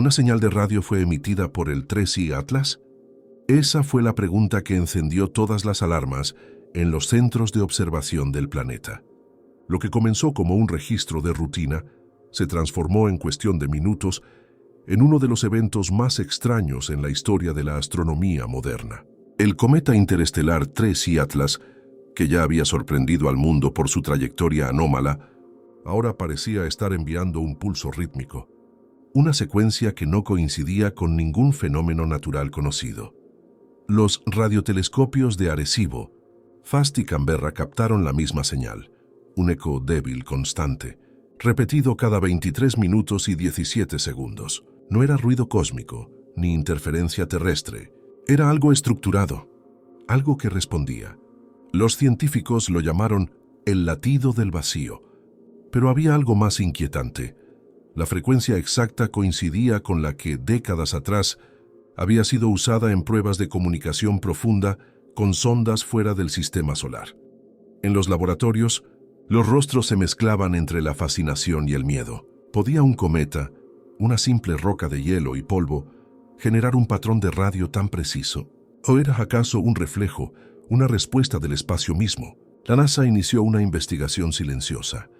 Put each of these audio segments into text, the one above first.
¿Una señal de radio fue emitida por el 3i Atlas? Esa fue la pregunta que encendió todas las alarmas en los centros de observación del planeta. Lo que comenzó como un registro de rutina se transformó en cuestión de minutos en uno de los eventos más extraños en la historia de la astronomía moderna. El cometa interestelar 3i Atlas, que ya había sorprendido al mundo por su trayectoria anómala, ahora parecía estar enviando un pulso rítmico, una secuencia que no coincidía con ningún fenómeno natural conocido. Los radiotelescopios de Arecibo, FAST y Canberra captaron la misma señal, un eco débil constante, repetido cada 23 minutos y 17 segundos. No era ruido cósmico, ni interferencia terrestre, era algo estructurado, algo que respondía. Los científicos lo llamaron el latido del vacío, pero había algo más inquietante. La frecuencia exacta coincidía con la que décadas atrás había sido usada en pruebas de comunicación profunda con sondas fuera del sistema solar. En los laboratorios, los rostros se mezclaban entre la fascinación y el miedo. ¿Podía un cometa, una simple roca de hielo y polvo, generar un patrón de radio tan preciso? ¿O era acaso un reflejo, una respuesta del espacio mismo? La NASA inició una investigación silenciosa,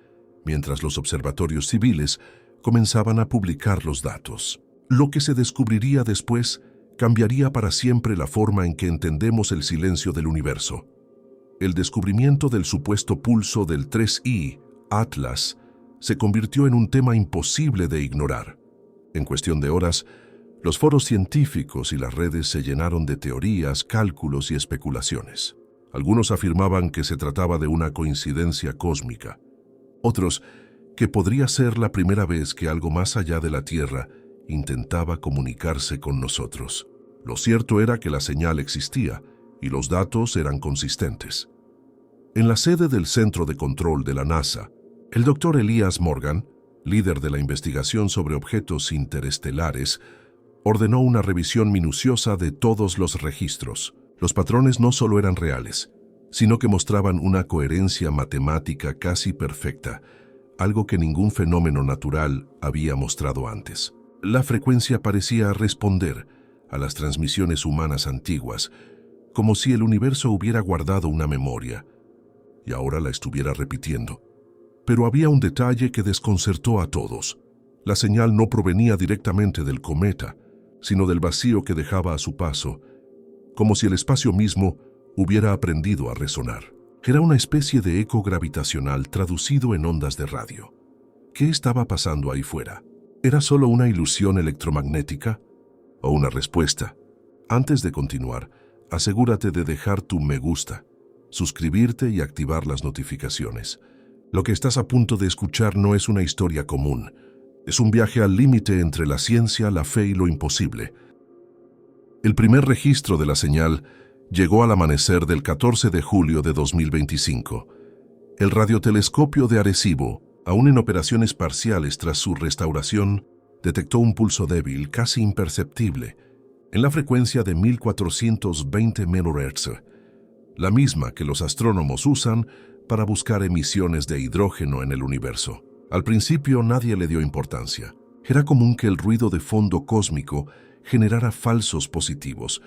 mientras los observatorios civiles comenzaban a publicar los datos. Lo que se descubriría después cambiaría para siempre la forma en que entendemos el silencio del universo. El descubrimiento del supuesto pulso del 3i Atlas se convirtió en un tema imposible de ignorar. En cuestión de horas, los foros científicos y las redes se llenaron de teorías, cálculos y especulaciones. Algunos afirmaban que se trataba de una coincidencia cósmica. Otros, que podría ser la primera vez que algo más allá de la Tierra intentaba comunicarse con nosotros. Lo cierto era que la señal existía y los datos eran consistentes. En la sede del Centro de Control de la NASA, el Dr. Elias Morgan, líder de la investigación sobre objetos interestelares, ordenó una revisión minuciosa de todos los registros. Los patrones no solo eran reales, sino que mostraban una coherencia matemática casi perfecta, algo que ningún fenómeno natural había mostrado antes. La frecuencia parecía responder a las transmisiones humanas antiguas, como si el universo hubiera guardado una memoria y ahora la estuviera repitiendo. Pero había un detalle que desconcertó a todos. La señal no provenía directamente del cometa, sino del vacío que dejaba a su paso, como si el espacio mismo hubiera aprendido a resonar. Era una especie de eco gravitacional traducido en ondas de radio. ¿Qué estaba pasando ahí fuera? ¿Era solo una ilusión electromagnética o una respuesta? Antes de continuar, asegúrate de dejar tu me gusta, suscribirte y activar las notificaciones. Lo que estás a punto de escuchar no es una historia común. Es un viaje al límite entre la ciencia, la fe y lo imposible. El primer registro de la señal llegó al amanecer del 14 de julio de 2025. El radiotelescopio de Arecibo, aún en operaciones parciales tras su restauración, detectó un pulso débil, casi imperceptible, en la frecuencia de 1420 MHz, la misma que los astrónomos usan para buscar emisiones de hidrógeno en el universo. Al principio nadie le dio importancia. Era común que el ruido de fondo cósmico generara falsos positivos,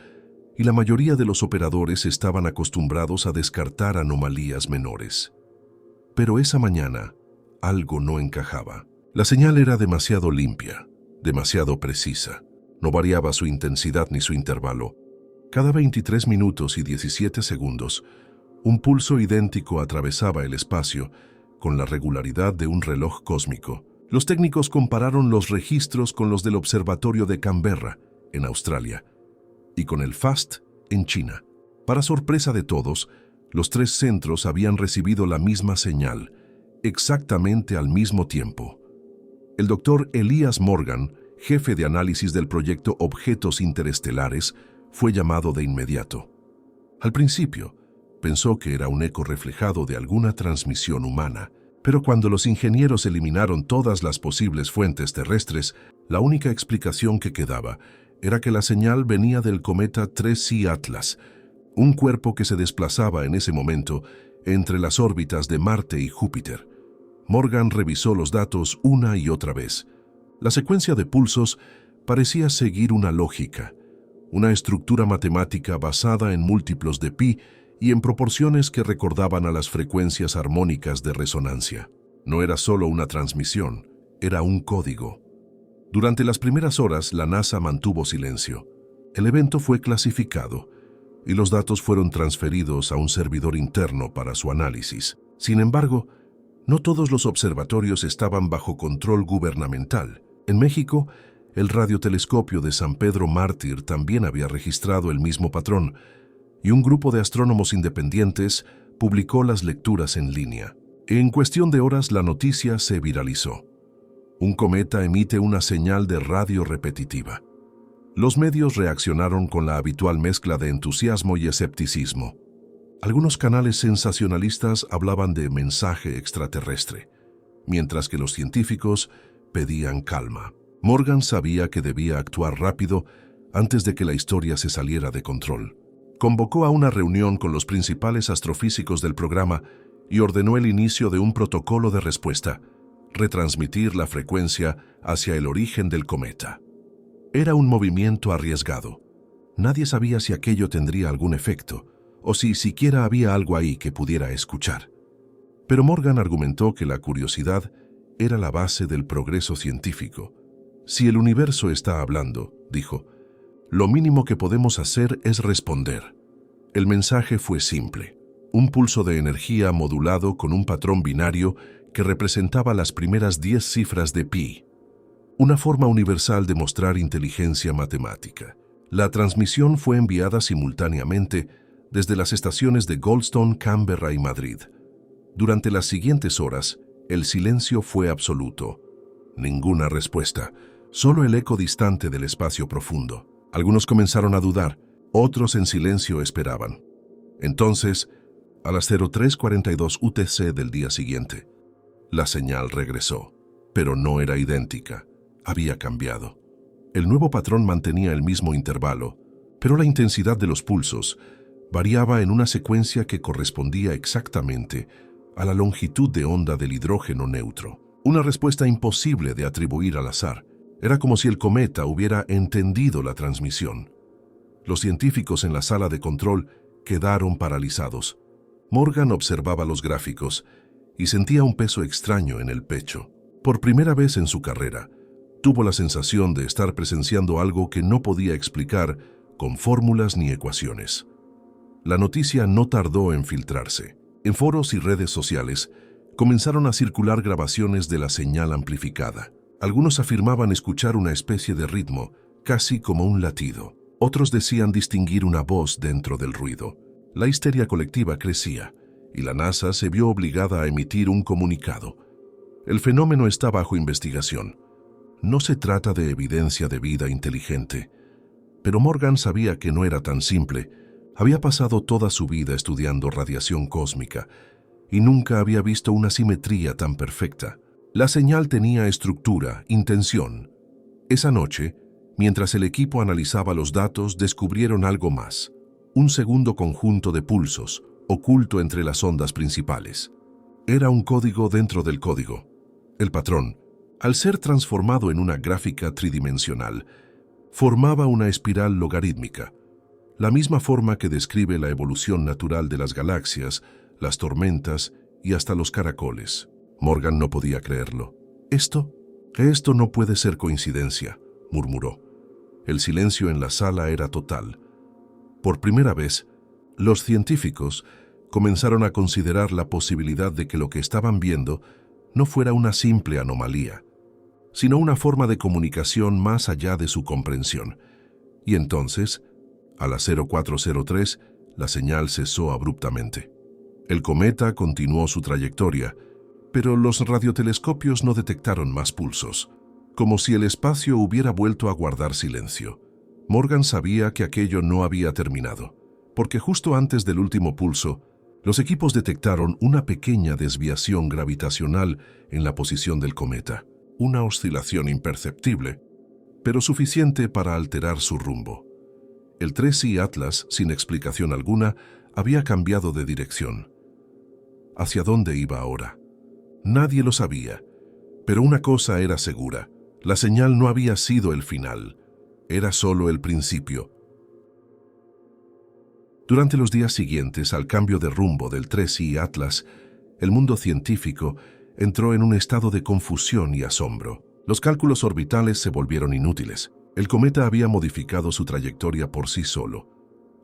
y la mayoría de los operadores estaban acostumbrados a descartar anomalías menores. Pero esa mañana, algo no encajaba. La señal era demasiado limpia, demasiado precisa. No variaba su intensidad ni su intervalo. Cada 23 minutos y 17 segundos, un pulso idéntico atravesaba el espacio con la regularidad de un reloj cósmico. Los técnicos compararon los registros con los del Observatorio de Canberra, en Australia, y con el FAST, en China. Para sorpresa de todos, los tres centros habían recibido la misma señal, exactamente al mismo tiempo. El Dr. Elias Morgan, jefe de análisis del proyecto Objetos Interestelares, fue llamado de inmediato. Al principio, pensó que era un eco reflejado de alguna transmisión humana, pero cuando los ingenieros eliminaron todas las posibles fuentes terrestres, la única explicación que quedaba era que la señal venía del cometa 3i Atlas, un cuerpo que se desplazaba en ese momento entre las órbitas de Marte y Júpiter. Morgan revisó los datos una y otra vez. La secuencia de pulsos Parecía seguir una lógica, una estructura matemática basada en múltiplos de pi y en proporciones que recordaban a las frecuencias armónicas de resonancia. No era solo una transmisión, era un código. Durante las primeras horas, la NASA mantuvo silencio. El evento fue clasificado y los datos fueron transferidos a un servidor interno para su análisis. Sin embargo, no todos los observatorios estaban bajo control gubernamental. En México, el radiotelescopio de San Pedro Mártir también había registrado el mismo patrón, y un grupo de astrónomos independientes publicó las lecturas en línea. En cuestión de horas, la noticia se viralizó. Un cometa emite una señal de radio repetitiva. Los medios reaccionaron con la habitual mezcla de entusiasmo y escepticismo. Algunos canales sensacionalistas hablaban de mensaje extraterrestre, mientras que los científicos pedían calma. Morgan sabía que debía actuar rápido antes de que la historia se saliera de control. Convocó a una reunión con los principales astrofísicos del programa y ordenó el inicio de un protocolo de respuesta, retransmitir la frecuencia hacia el origen del cometa. Era un movimiento arriesgado. Nadie sabía si aquello tendría algún efecto, o si siquiera había algo ahí que pudiera escuchar. Pero Morgan argumentó que la curiosidad era la base del progreso científico. Si el universo está hablando, dijo, lo mínimo que podemos hacer es responder. El mensaje fue simple: un pulso de energía modulado con un patrón binario que representaba las primeras 10 cifras de pi. Una forma universal de mostrar inteligencia matemática. La transmisión fue enviada simultáneamente desde las estaciones de Goldstone, Canberra y Madrid. Durante las siguientes horas, el silencio fue absoluto. Ninguna respuesta, solo el eco distante del espacio profundo. Algunos comenzaron a dudar, otros en silencio esperaban. Entonces, a las 03:42 UTC del día siguiente, la señal regresó, pero no era idéntica. Había cambiado. El nuevo patrón mantenía el mismo intervalo, pero la intensidad de los pulsos variaba en una secuencia que correspondía exactamente a la longitud de onda del hidrógeno neutro. Una respuesta imposible de atribuir al azar. Era como si el cometa hubiera entendido la transmisión. Los científicos en la sala de control quedaron paralizados. Morgan observaba los gráficos y sentía un peso extraño en el pecho. Por primera vez en su carrera, tuvo la sensación de estar presenciando algo que no podía explicar con fórmulas ni ecuaciones. La noticia no tardó en filtrarse. En foros y redes sociales comenzaron a circular grabaciones de la señal amplificada. Algunos afirmaban escuchar una especie de ritmo, casi como un latido. Otros decían distinguir una voz dentro del ruido. La histeria colectiva crecía, y la NASA se vio obligada a emitir un comunicado. El fenómeno está bajo investigación. No se trata de evidencia de vida inteligente. Pero Morgan sabía que no era tan simple. Había pasado toda su vida estudiando radiación cósmica y nunca había visto una simetría tan perfecta. La señal tenía estructura, intención. Esa noche, mientras el equipo analizaba los datos, descubrieron algo más. Un segundo conjunto de pulsos, oculto entre las ondas principales. Era un código dentro del código. El patrón, al ser transformado en una gráfica tridimensional, formaba una espiral logarítmica, la misma forma que describe la evolución natural de las galaxias, las tormentas y hasta los caracoles. Morgan no podía creerlo. Esto no puede ser coincidencia, murmuró. El silencio en la sala era total. Por primera vez, los científicos comenzaron a considerar la posibilidad de que lo que estaban viendo no fuera una simple anomalía, sino una forma de comunicación más allá de su comprensión. Y entonces, a las 0403, la señal cesó abruptamente. El cometa continuó su trayectoria, pero los radiotelescopios no detectaron más pulsos, como si el espacio hubiera vuelto a guardar silencio. Morgan sabía que aquello no había terminado, porque justo antes del último pulso, los equipos detectaron una pequeña desviación gravitacional en la posición del cometa. Una oscilación imperceptible, pero suficiente para alterar su rumbo. El 3i Atlas, sin explicación alguna, había cambiado de dirección. ¿Hacia dónde iba ahora? Nadie lo sabía, pero una cosa era segura: La señal no había sido el final, era solo el principio. Durante los días siguientes al cambio de rumbo del 3I Atlas, el mundo científico entró en un estado de confusión y asombro. Los cálculos orbitales se volvieron inútiles. El cometa había modificado su trayectoria por sí solo,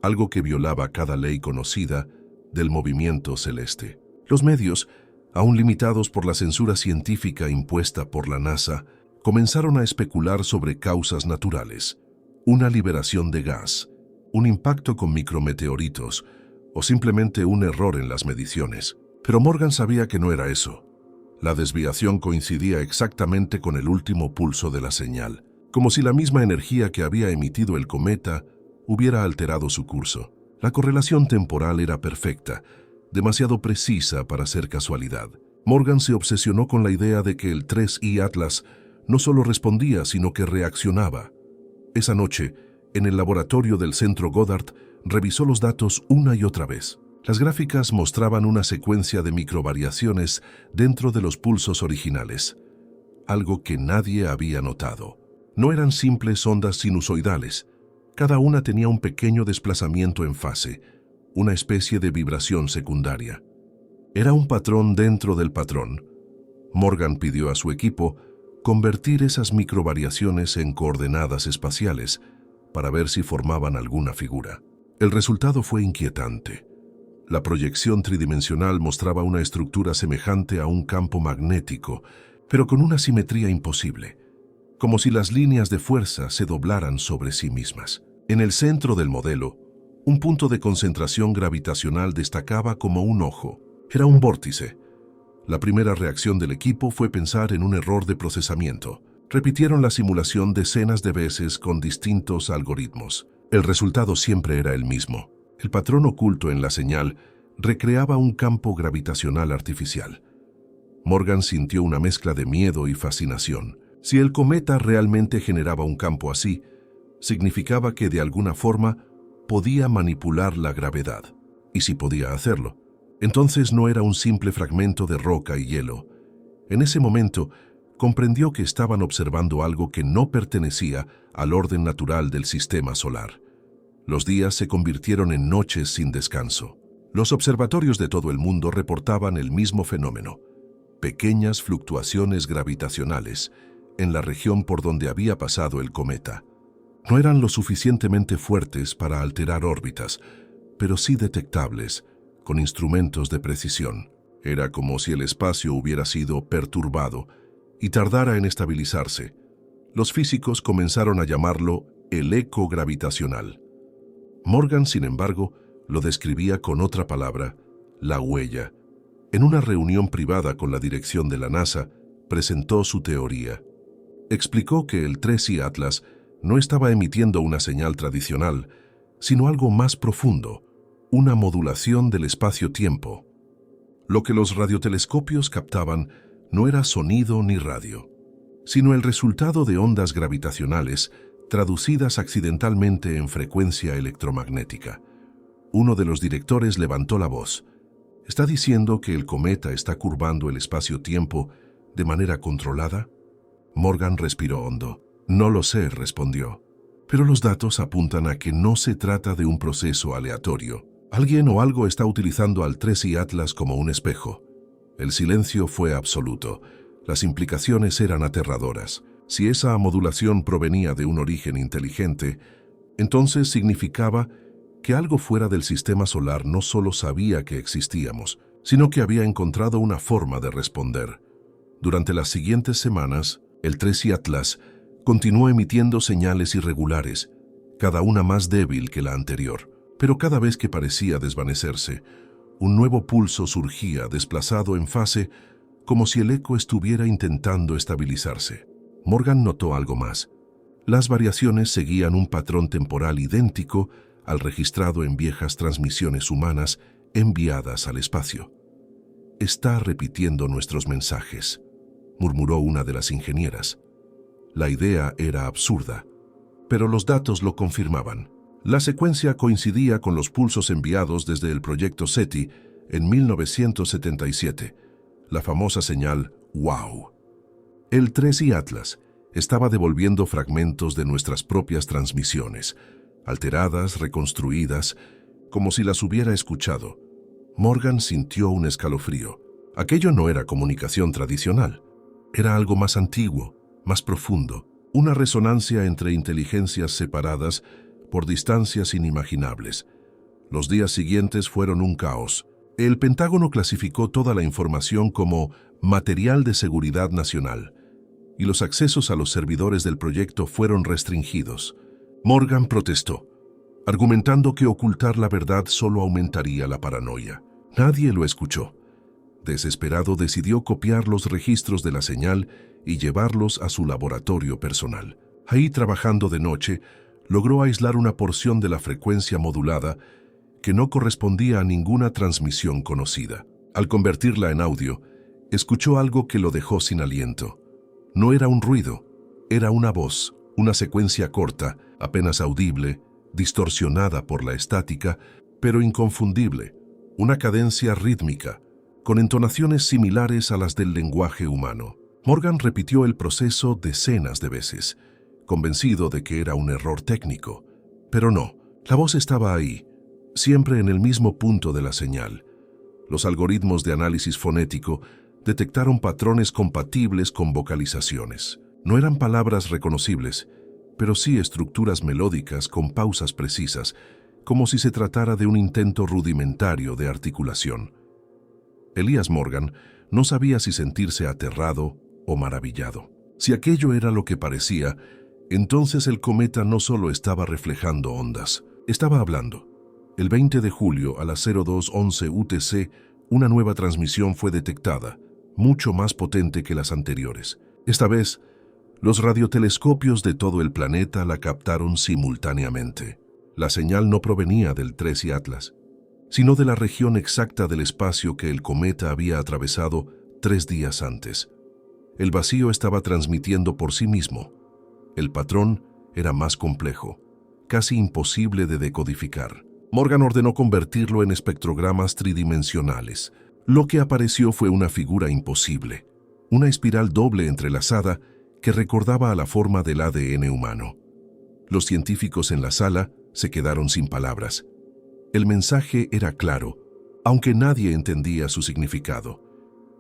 algo que violaba cada ley conocida del movimiento celeste. Los medios, aún limitados por la censura científica impuesta por la NASA, comenzaron a especular sobre causas naturales, una liberación de gas, un impacto con micrometeoritos o simplemente un error en las mediciones. Pero Morgan sabía que no era eso. La desviación coincidía exactamente con el último pulso de la señal, como si la misma energía que había emitido el cometa hubiera alterado su curso. La correlación temporal era perfecta, demasiado precisa para ser casualidad. Morgan se obsesionó con la idea de que el 3I Atlas no solo respondía, sino que reaccionaba. Esa noche, en el laboratorio del Centro Goddard, revisó los datos una y otra vez. Las gráficas mostraban una secuencia de microvariaciones dentro de los pulsos originales, algo que nadie había notado. No eran simples ondas sinusoidales. Cada una tenía un pequeño desplazamiento en fase, una especie de vibración secundaria. Era un patrón dentro del patrón. Morgan pidió a su equipo convertir esas microvariaciones en coordenadas espaciales para ver si formaban alguna figura. El resultado fue inquietante. La proyección tridimensional mostraba una estructura semejante a un campo magnético, pero con una simetría imposible, como si las líneas de fuerza se doblaran sobre sí mismas. En el centro del modelo, un punto de concentración gravitacional destacaba como un ojo. Era un vórtice. La primera reacción del equipo fue pensar en un error de procesamiento. Repitieron la simulación decenas de veces con distintos algoritmos. El resultado siempre era el mismo. El patrón oculto en la señal recreaba un campo gravitacional artificial. Morgan sintió una mezcla de miedo y fascinación. Si el cometa realmente generaba un campo así, significaba que de alguna forma podía manipular la gravedad. Y si podía hacerlo, entonces no era un simple fragmento de roca y hielo. En ese momento, comprendió que estaban observando algo que no pertenecía al orden natural del sistema solar. Los días se convirtieron en noches sin descanso. Los observatorios de todo el mundo reportaban el mismo fenómeno: pequeñas fluctuaciones gravitacionales en la región por donde había pasado el cometa. No eran lo suficientemente fuertes para alterar órbitas, pero sí detectables con instrumentos de precisión. Era como si el espacio hubiera sido perturbado y tardara en estabilizarse. Los físicos comenzaron a llamarlo el eco gravitacional. Morgan, sin embargo, lo describía con otra palabra: la huella. En una reunión privada con la dirección de la NASA, presentó su teoría. Explicó que el 3I Atlas no estaba emitiendo una señal tradicional, sino algo más profundo, una modulación del espacio-tiempo. Lo que los radiotelescopios captaban no era sonido ni radio, sino el resultado de ondas gravitacionales traducidas accidentalmente en frecuencia electromagnética. Uno de los directores levantó la voz. ¿Está diciendo que el cometa está curvando el espacio-tiempo de manera controlada? Morgan respiró hondo. No lo sé, respondió. Pero los datos apuntan a que no se trata de un proceso aleatorio. Alguien o algo está utilizando al 3I Atlas como un espejo. El silencio fue absoluto. Las implicaciones eran aterradoras. Si esa modulación provenía de un origen inteligente, entonces significaba que algo fuera del sistema solar no solo sabía que existíamos, sino que había encontrado una forma de responder. Durante las siguientes semanas, el 3I Atlas continuó emitiendo señales irregulares, cada una más débil que la anterior. Pero cada vez que parecía desvanecerse, un nuevo pulso surgía desplazado en fase, como si el eco estuviera intentando estabilizarse. Morgan notó algo más. Las variaciones seguían un patrón temporal idéntico al registrado en viejas transmisiones humanas enviadas al espacio. «Está repitiendo nuestros mensajes», murmuró una de las ingenieras. La idea era absurda, pero los datos lo confirmaban. La secuencia coincidía con los pulsos enviados desde el proyecto SETI en 1977, la famosa señal «Wow». El 3I Atlas, Estaba devolviendo fragmentos de nuestras propias transmisiones, alteradas, reconstruidas, como si las hubiera escuchado. Morgan sintió un escalofrío. Aquello no era comunicación tradicional. Era algo más antiguo, más profundo, una resonancia entre inteligencias separadas por distancias inimaginables. Los días siguientes fueron un caos. El Pentágono clasificó toda la información como material de seguridad nacional, y los accesos a los servidores del proyecto fueron restringidos. Morgan protestó, argumentando que ocultar la verdad solo aumentaría la paranoia. Nadie lo escuchó. Desesperado, decidió copiar los registros de la señal y llevarlos a su laboratorio personal. Ahí, trabajando de noche, logró aislar una porción de la frecuencia modulada que no correspondía a ninguna transmisión conocida. Al convertirla en audio, escuchó algo que lo dejó sin aliento. No era un ruido, era una voz, una secuencia corta, apenas audible, distorsionada por la estática, pero inconfundible, una cadencia rítmica, con entonaciones similares a las del lenguaje humano. Morgan repitió el proceso decenas de veces, convencido de que era un error técnico. Pero no, la voz estaba ahí, siempre en el mismo punto de la señal. Los algoritmos de análisis fonético detectaron patrones compatibles con vocalizaciones. No eran palabras reconocibles, pero sí estructuras melódicas con pausas precisas, como si se tratara de un intento rudimentario de articulación. Elías Morgan no sabía si sentirse aterrado o maravillado. Si aquello era lo que parecía, entonces el cometa no solo estaba reflejando ondas, estaba hablando. El 20 de julio a las 02:11 UTC, una nueva transmisión fue detectada, mucho más potente que las anteriores. Esta vez, los radiotelescopios de todo el planeta la captaron simultáneamente. La señal no provenía del Tracy Atlas, sino de la región exacta del espacio que el cometa había atravesado 3 días antes. El vacío estaba transmitiendo por sí mismo. El patrón era más complejo, casi imposible de decodificar. Morgan ordenó convertirlo en espectrogramas tridimensionales. Lo que apareció fue una figura imposible, una espiral doble entrelazada que recordaba a la forma del ADN humano. Los científicos en la sala se quedaron sin palabras. El mensaje era claro, aunque nadie entendía su significado.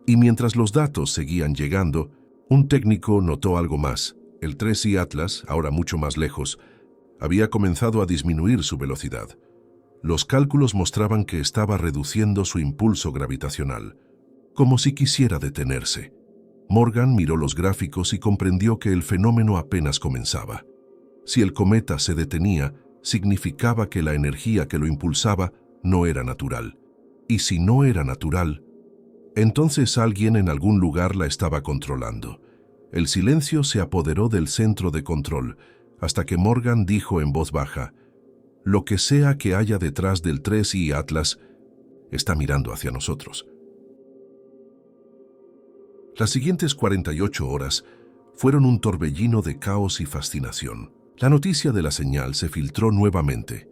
Y mientras los datos seguían llegando, un técnico notó algo más. El Tracy Atlas, ahora mucho más lejos, había comenzado a disminuir su velocidad. Los cálculos mostraban que estaba reduciendo su impulso gravitacional, como si quisiera detenerse. Morgan miró los gráficos y comprendió que el fenómeno apenas comenzaba. Si el cometa se detenía, significaba que la energía que lo impulsaba no era natural. Y si no era natural, entonces alguien en algún lugar la estaba controlando. El silencio se apoderó del centro de control, hasta que Morgan dijo en voz baja: «Lo que sea que haya detrás del Tracy Atlas está mirando hacia nosotros». Las siguientes 48 horas fueron un torbellino de caos y fascinación. La noticia de la señal se filtró nuevamente,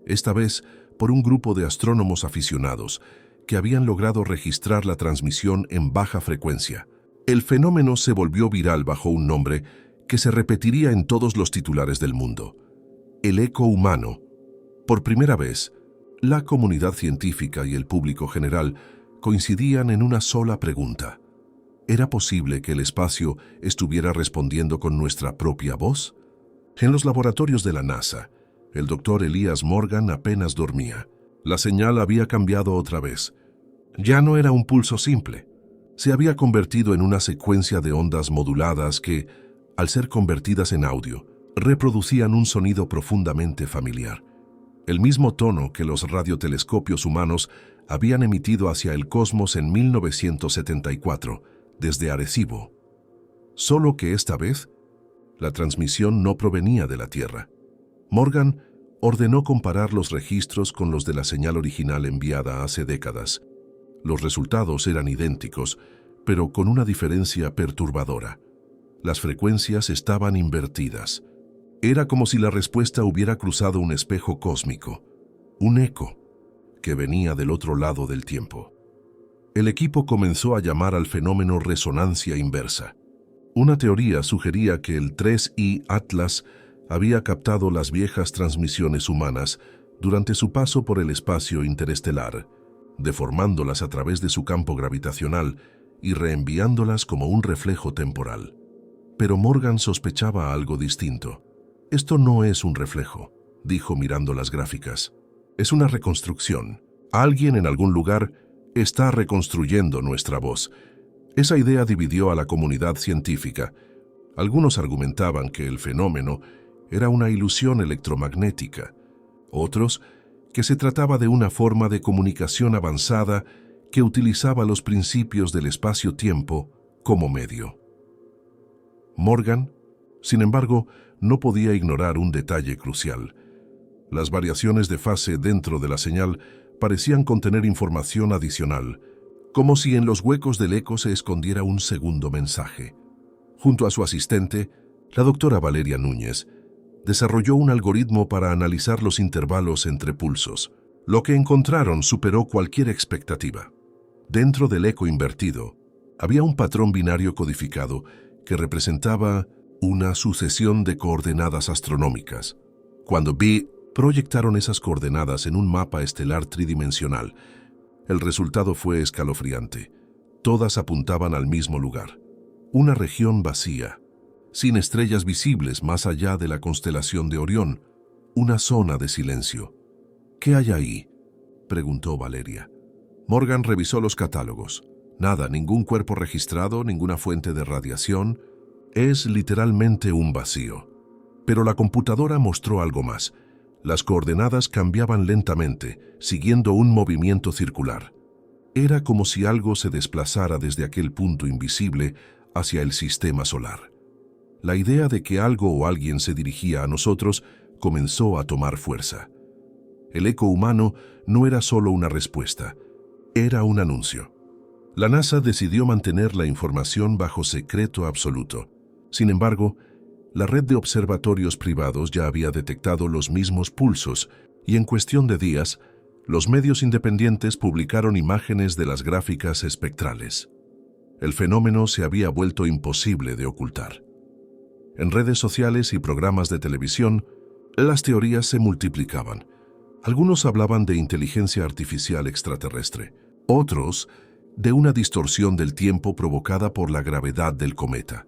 esta vez por un grupo de astrónomos aficionados que habían logrado registrar la transmisión en baja frecuencia. El fenómeno se volvió viral bajo un nombre que se repetiría en todos los titulares del mundo: el eco humano. Por primera vez, la comunidad científica y el público general coincidían en una sola pregunta: ¿era posible que el espacio estuviera respondiendo con nuestra propia voz? En los laboratorios de la NASA, el doctor Elías Morgan apenas dormía. La señal había cambiado otra vez. Ya no era un pulso simple. Se había convertido en una secuencia de ondas moduladas que, al ser convertidas en audio, reproducían un sonido profundamente familiar. El mismo tono que los radiotelescopios humanos habían emitido hacia el cosmos en 1974, desde Arecibo. Solo que esta vez, la transmisión no provenía de la Tierra. Morgan ordenó comparar los registros con los de la señal original enviada hace décadas. Los resultados eran idénticos, pero con una diferencia perturbadora. Las frecuencias estaban invertidas. Era como si la respuesta hubiera cruzado un espejo cósmico, un eco, que venía del otro lado del tiempo. El equipo comenzó a llamar al fenómeno resonancia inversa. Una teoría sugería que el 3I Atlas había captado las viejas transmisiones humanas durante su paso por el espacio interestelar, deformándolas a través de su campo gravitacional y reenviándolas como un reflejo temporal. Pero Morgan sospechaba algo distinto. Esto no es un reflejo, dijo mirando las gráficas. Es una reconstrucción. Alguien en algún lugar está reconstruyendo nuestra voz. Esa idea dividió a la comunidad científica. Algunos argumentaban que el fenómeno era una ilusión electromagnética. Otros, que se trataba de una forma de comunicación avanzada que utilizaba los principios del espacio-tiempo como medio. Morgan, sin embargo, no podía ignorar un detalle crucial. Las variaciones de fase dentro de la señal parecían contener información adicional, como si en los huecos del eco se escondiera un segundo mensaje. Junto a su asistente, la doctora Valeria Núñez, desarrolló un algoritmo para analizar los intervalos entre pulsos. Lo que encontraron superó cualquier expectativa. Dentro del eco invertido, había un patrón binario codificado que representaba una sucesión de coordenadas astronómicas. Cuando proyectaron esas coordenadas en un mapa estelar tridimensional, el resultado fue escalofriante. Todas apuntaban al mismo lugar, una región vacía, sin estrellas visibles más allá de la constelación de Orión, una zona de silencio. ¿Qué hay ahí?, preguntó Valeria. Morgan revisó los catálogos. Nada, ningún cuerpo registrado, ninguna fuente de radiación. Es literalmente un vacío. Pero la computadora mostró algo más. Las coordenadas cambiaban lentamente, siguiendo un movimiento circular. Era como si algo se desplazara desde aquel punto invisible hacia el sistema solar. La idea de que algo o alguien se dirigía a nosotros comenzó a tomar fuerza. El eco humano no era solo una respuesta, era un anuncio. La NASA decidió mantener la información bajo secreto absoluto. Sin embargo, la red de observatorios privados ya había detectado los mismos pulsos y en cuestión de días, los medios independientes publicaron imágenes de las gráficas espectrales. El fenómeno se había vuelto imposible de ocultar. En redes sociales y programas de televisión, las teorías se multiplicaban. Algunos hablaban de inteligencia artificial extraterrestre, otros de una distorsión del tiempo provocada por la gravedad del cometa.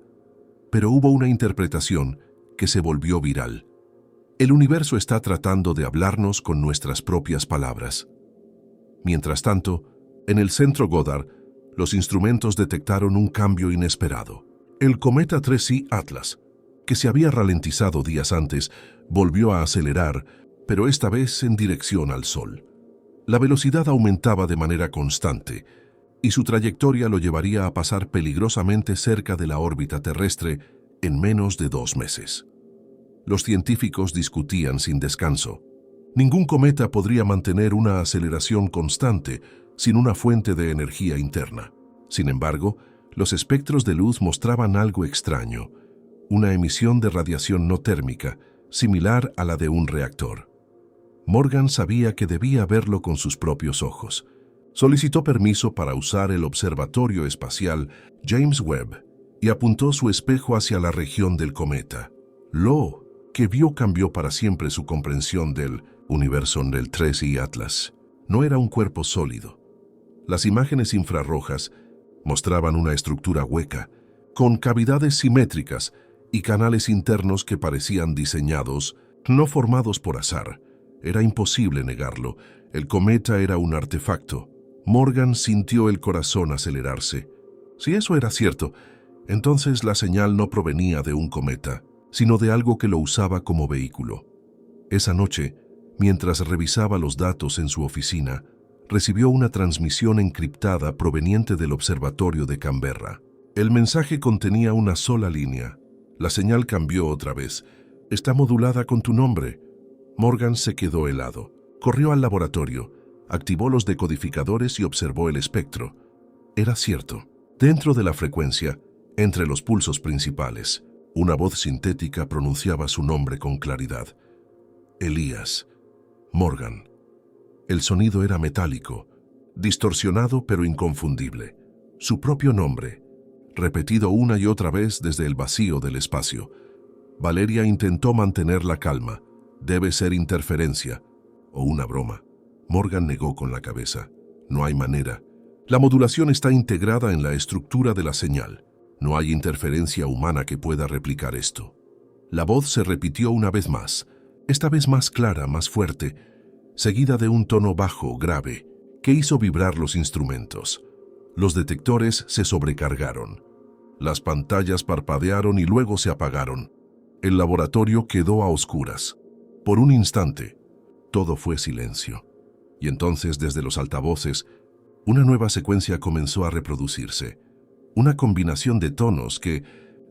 Pero hubo una interpretación que se volvió viral. El universo está tratando de hablarnos con nuestras propias palabras. Mientras tanto, en el centro Goddard, los instrumentos detectaron un cambio inesperado. El cometa 3I Atlas, que se había ralentizado días antes, volvió a acelerar, pero esta vez en dirección al Sol. La velocidad aumentaba de manera constante, y su trayectoria lo llevaría a pasar peligrosamente cerca de la órbita terrestre en menos de 2 meses. Los científicos discutían sin descanso. Ningún cometa podría mantener una aceleración constante sin una fuente de energía interna. Sin embargo, los espectros de luz mostraban algo extraño, una emisión de radiación no térmica, similar a la de un reactor. Morgan sabía que debía verlo con sus propios ojos. Solicitó permiso para usar el observatorio espacial James Webb y apuntó su espejo hacia la región del cometa. Lo que vio cambió para siempre su comprensión del universo del 3I Atlas. No era un cuerpo sólido. Las imágenes infrarrojas mostraban una estructura hueca, con cavidades simétricas y canales internos que parecían diseñados, no formados por azar. Era imposible negarlo. El cometa era un artefacto. Morgan sintió el corazón acelerarse. Si eso era cierto, entonces la señal no provenía de un cometa, sino de algo que lo usaba como vehículo. Esa noche, mientras revisaba los datos en su oficina, recibió una transmisión encriptada proveniente del observatorio de Canberra. El mensaje contenía una sola línea. La señal cambió otra vez. Está modulada con tu nombre. Morgan se quedó helado. Corrió al laboratorio, activó los decodificadores y observó el espectro. Era cierto. Dentro de la frecuencia, entre los pulsos principales, una voz sintética pronunciaba su nombre con claridad. Elías. Morgan. El sonido era metálico, distorsionado pero inconfundible. Su propio nombre, repetido una y otra vez desde el vacío del espacio. Valeria intentó mantener la calma. Debe ser interferencia o una broma. Morgan negó con la cabeza. No hay manera. La modulación está integrada en la estructura de la señal. No hay interferencia humana que pueda replicar esto. La voz se repitió una vez más, esta vez más clara, más fuerte, seguida de un tono bajo, grave, que hizo vibrar los instrumentos. Los detectores se sobrecargaron. Las pantallas parpadearon y luego se apagaron. El laboratorio quedó a oscuras. Por un instante, todo fue silencio. Y entonces, desde los altavoces, una nueva secuencia comenzó a reproducirse. Una combinación de tonos que,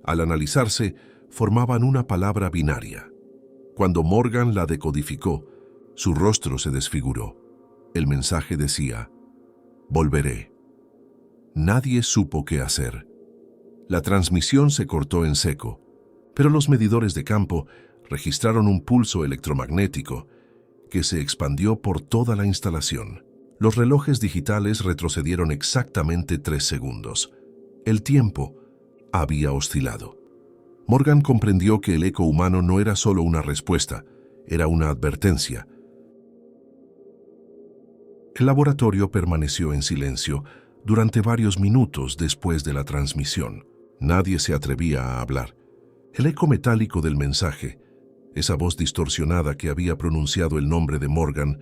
al analizarse, formaban una palabra binaria. Cuando Morgan la decodificó, su rostro se desfiguró. El mensaje decía: «Volveré». Nadie supo qué hacer. La transmisión se cortó en seco, pero los medidores de campo registraron un pulso electromagnético que se expandió por toda la instalación. Los relojes digitales retrocedieron exactamente 3 segundos. El tiempo había oscilado. Morgan comprendió que el eco humano no era solo una respuesta, era una advertencia. El laboratorio permaneció en silencio durante varios minutos después de la transmisión. Nadie se atrevía a hablar. El eco metálico del mensaje, esa voz distorsionada que había pronunciado el nombre de Morgan,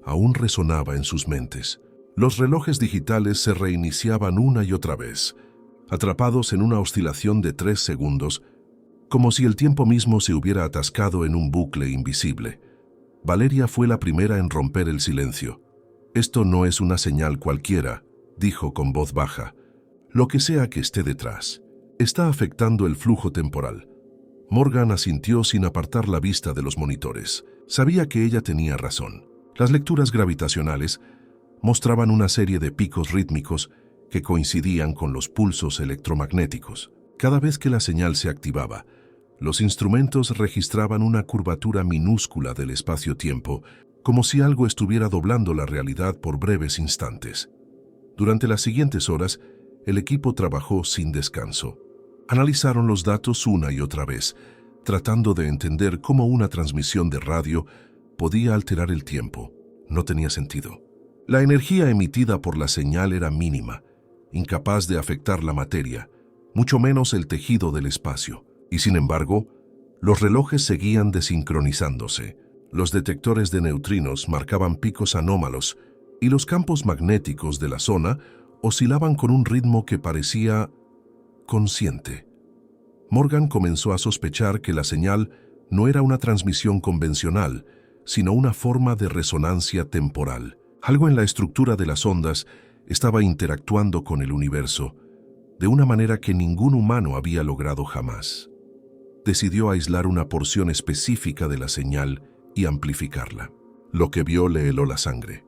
aún resonaba en sus mentes. Los relojes digitales se reiniciaban una y otra vez, atrapados en una oscilación de 3 segundos, como si el tiempo mismo se hubiera atascado en un bucle invisible. Valeria fue la primera en romper el silencio. «Esto no es una señal cualquiera», dijo con voz baja. «Lo que sea que esté detrás, está afectando el flujo temporal». Morgan asintió sin apartar la vista de los monitores. Sabía que ella tenía razón. Las lecturas gravitacionales mostraban una serie de picos rítmicos que coincidían con los pulsos electromagnéticos. Cada vez que la señal se activaba, los instrumentos registraban una curvatura minúscula del espacio-tiempo, como si algo estuviera doblando la realidad por breves instantes. Durante las siguientes horas, el equipo trabajó sin descanso. Analizaron los datos una y otra vez, tratando de entender cómo una transmisión de radio podía alterar el tiempo. No tenía sentido. La energía emitida por la señal era mínima, incapaz de afectar la materia, mucho menos el tejido del espacio. Y sin embargo, los relojes seguían desincronizándose. Los detectores de neutrinos marcaban picos anómalos y los campos magnéticos de la zona oscilaban con un ritmo que parecía consciente. Morgan comenzó a sospechar que la señal no era una transmisión convencional, sino una forma de resonancia temporal. Algo en la estructura de las ondas estaba interactuando con el universo, de una manera que ningún humano había logrado jamás. Decidió aislar una porción específica de la señal y amplificarla. Lo que vio le heló la sangre.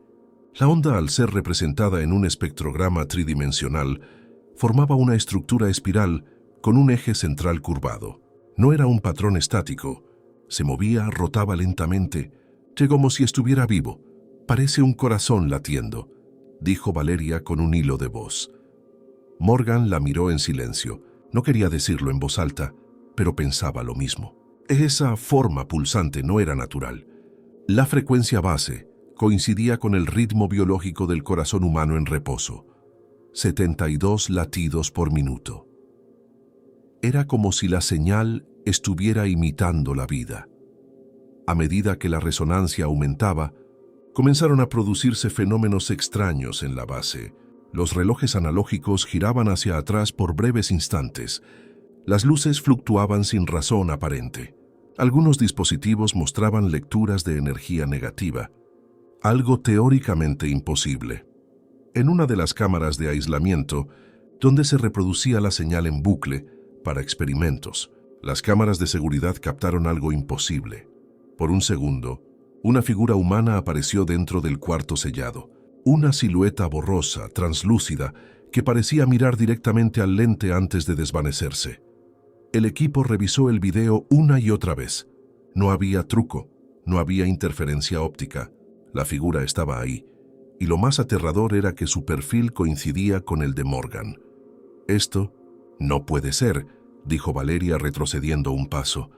La onda, al ser representada en un espectrograma tridimensional, formaba una estructura espiral con un eje central curvado. No era un patrón estático. Se movía, rotaba lentamente, como si estuviera vivo. «Parece un corazón latiendo», dijo Valeria con un hilo de voz. Morgan la miró en silencio. No quería decirlo en voz alta, pero pensaba lo mismo. Esa forma pulsante no era natural. La frecuencia base coincidía con el ritmo biológico del corazón humano en reposo. 72 latidos por minuto. Era como si la señal estuviera imitando la vida. A medida que la resonancia aumentaba, comenzaron a producirse fenómenos extraños en la base. Los relojes analógicos giraban hacia atrás por breves instantes. Las luces fluctuaban sin razón aparente. Algunos dispositivos mostraban lecturas de energía negativa, algo teóricamente imposible. En una de las cámaras de aislamiento, donde se reproducía la señal en bucle para experimentos, las cámaras de seguridad captaron algo imposible. Por un segundo, una figura humana apareció dentro del cuarto sellado. Una silueta borrosa, translúcida, que parecía mirar directamente al lente antes de desvanecerse. El equipo revisó el video una y otra vez. No había truco, no había interferencia óptica. La figura estaba ahí, y lo más aterrador era que su perfil coincidía con el de Morgan. Esto No puede ser, dijo Valeria retrocediendo un paso.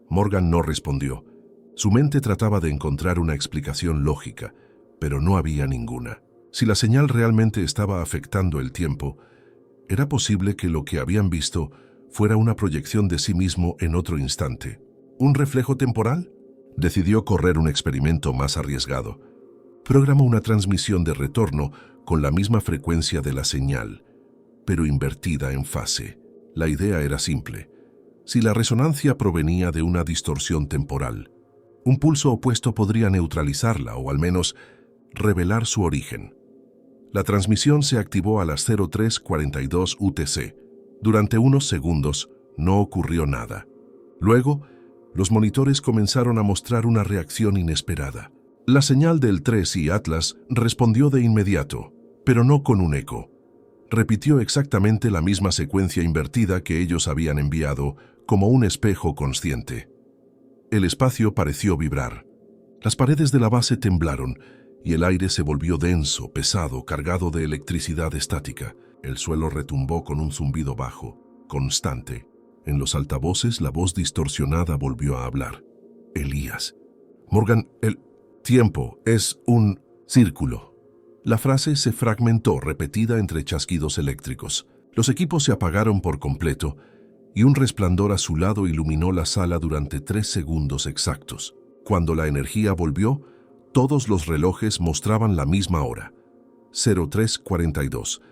Morgan no respondió. Su mente trataba de encontrar una explicación lógica, pero no había ninguna. Si la señal realmente estaba afectando el tiempo, ¿era posible que lo que habían visto fuera una proyección de sí mismo en otro instante? ¿Un reflejo temporal? Decidió correr un experimento más arriesgado. Programó una transmisión de retorno con la misma frecuencia de la señal, pero invertida en fase. La idea era simple. Si la resonancia provenía de una distorsión temporal, un pulso opuesto podría neutralizarla o al menos revelar su origen. La transmisión se activó a las 03:42 UTC. Durante unos segundos no ocurrió nada. Luego, los monitores comenzaron a mostrar una reacción inesperada. La señal del 3i Atlas respondió de inmediato, pero no con un eco. Repitió exactamente la misma secuencia invertida que ellos habían enviado, como un espejo consciente. El espacio pareció vibrar. Las paredes de la base temblaron y el aire se volvió denso, pesado, cargado de electricidad estática. El suelo retumbó con un zumbido bajo, constante. En los altavoces la voz distorsionada volvió a hablar. Elías. Morgan, el tiempo es un círculo. La frase se fragmentó, repetida entre chasquidos eléctricos. Los equipos se apagaron por completo y un resplandor azulado iluminó la sala durante 3 segundos exactos. Cuando la energía volvió, todos los relojes mostraban la misma hora, 03:42.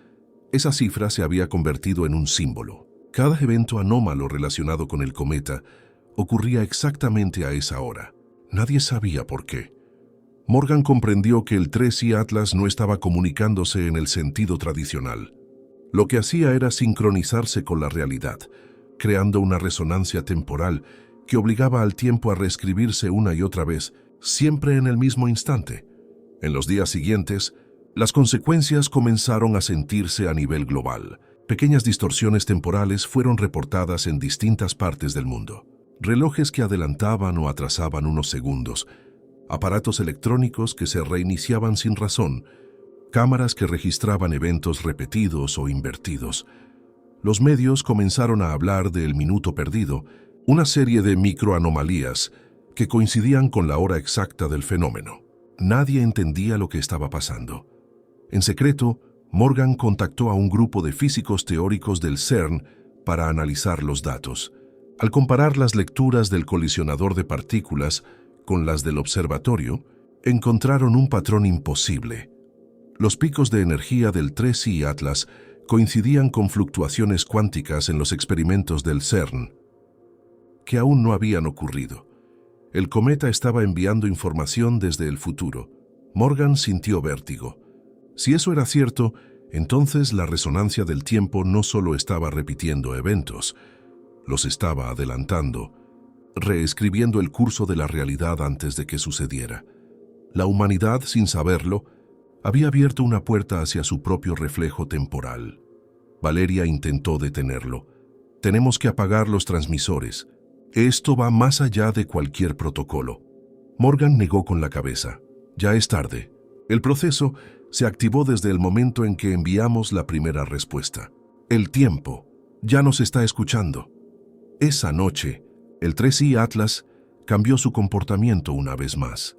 Esa cifra se había convertido en un símbolo. Cada evento anómalo relacionado con el cometa ocurría exactamente a esa hora. Nadie sabía por qué. Morgan comprendió que el 3i Atlas no estaba comunicándose en el sentido tradicional. Lo que hacía era sincronizarse con la realidad, creando una resonancia temporal que obligaba al tiempo a reescribirse una y otra vez, siempre en el mismo instante. En los días siguientes, las consecuencias comenzaron a sentirse a nivel global. Pequeñas distorsiones temporales fueron reportadas en distintas partes del mundo. Relojes que adelantaban o atrasaban unos segundos, aparatos electrónicos que se reiniciaban sin razón, cámaras que registraban eventos repetidos o invertidos. Los medios comenzaron a hablar del minuto perdido, una serie de microanomalías que coincidían con la hora exacta del fenómeno. Nadie entendía lo que estaba pasando. En secreto, Morgan contactó a un grupo de físicos teóricos del CERN para analizar los datos. Al comparar las lecturas del colisionador de partículas con las del observatorio, encontraron un patrón imposible. Los picos de energía del 3i Atlas coincidían con fluctuaciones cuánticas en los experimentos del CERN, que aún no habían ocurrido. El cometa estaba enviando información desde el futuro. Morgan sintió vértigo. Si eso era cierto, entonces la resonancia del tiempo no solo estaba repitiendo eventos, los estaba adelantando, reescribiendo el curso de la realidad antes de que sucediera. La humanidad, sin saberlo, había abierto una puerta hacia su propio reflejo temporal. Valeria intentó detenerlo. Tenemos que apagar los transmisores. Esto va más allá de cualquier protocolo. Morgan negó con la cabeza. Ya es tarde. El proceso se activó desde el momento en que enviamos la primera respuesta. El tiempo ya nos está escuchando. Esa noche, el 3i Atlas cambió su comportamiento una vez más.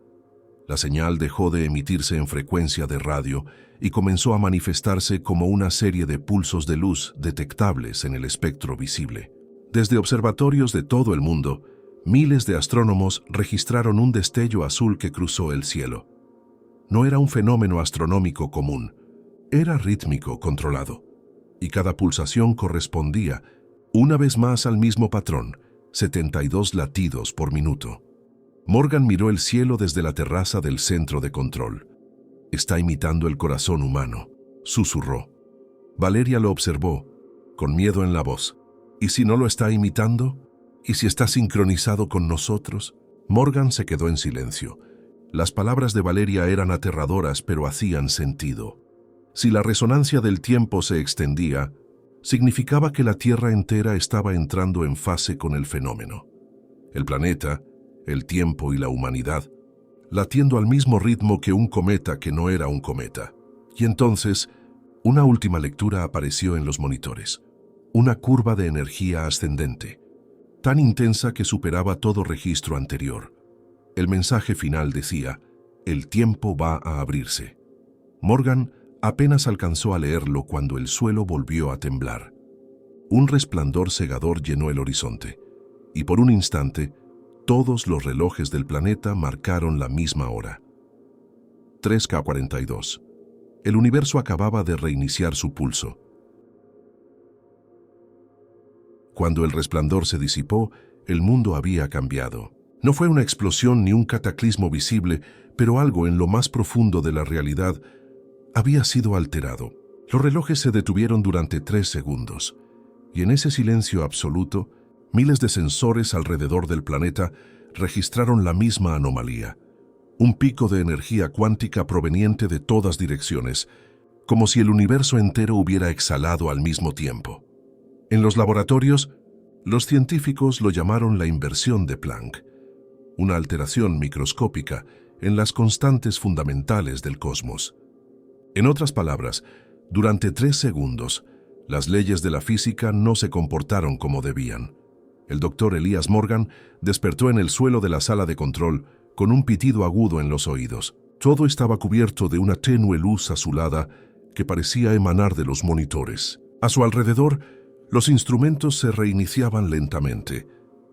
La señal dejó de emitirse en frecuencia de radio y comenzó a manifestarse como una serie de pulsos de luz detectables en el espectro visible. Desde observatorios de todo el mundo, miles de astrónomos registraron un destello azul que cruzó el cielo. No era un fenómeno astronómico común, era rítmico, controlado, y cada pulsación correspondía, una vez más, al mismo patrón, 72 latidos por minuto. Morgan miró el cielo desde la terraza del centro de control. Está imitando el corazón humano, susurró. Valeria lo observó, con miedo en la voz. ¿Y si no lo está imitando? ¿Y si está sincronizado con nosotros? Morgan se quedó en silencio. Las palabras de Valeria eran aterradoras, pero hacían sentido. Si la resonancia del tiempo se extendía, significaba que la Tierra entera estaba entrando en fase con el fenómeno. El planeta, el tiempo y la humanidad, latiendo al mismo ritmo que un cometa que no era un cometa. Y entonces, una última lectura apareció en los monitores. una curva de energía ascendente, tan intensa que superaba todo registro anterior. El mensaje final decía: el tiempo va a abrirse. Morgan apenas alcanzó a leerlo cuando el suelo volvió a temblar. Un resplandor cegador llenó el horizonte, y por un instante, todos los relojes del planeta marcaron la misma hora. 3:42. El universo acababa de reiniciar su pulso. Cuando el resplandor se disipó, el mundo había cambiado. No fue una explosión ni un cataclismo visible, pero algo en lo más profundo de la realidad había sido alterado. Los relojes se detuvieron durante 3 segundos, y en ese silencio absoluto, miles de sensores alrededor del planeta registraron la misma anomalía. Un pico de energía cuántica proveniente de todas direcciones, como si el universo entero hubiera exhalado al mismo tiempo. En los laboratorios, los científicos lo llamaron la inversión de Planck, una alteración microscópica en las constantes fundamentales del cosmos. En otras palabras, durante 3 segundos, las leyes de la física no se comportaron como debían. El doctor Elias Morgan despertó en el suelo de la sala de control con un pitido agudo en los oídos. Todo estaba cubierto de una tenue luz azulada que parecía emanar de los monitores. A su alrededor, los instrumentos se reiniciaban lentamente,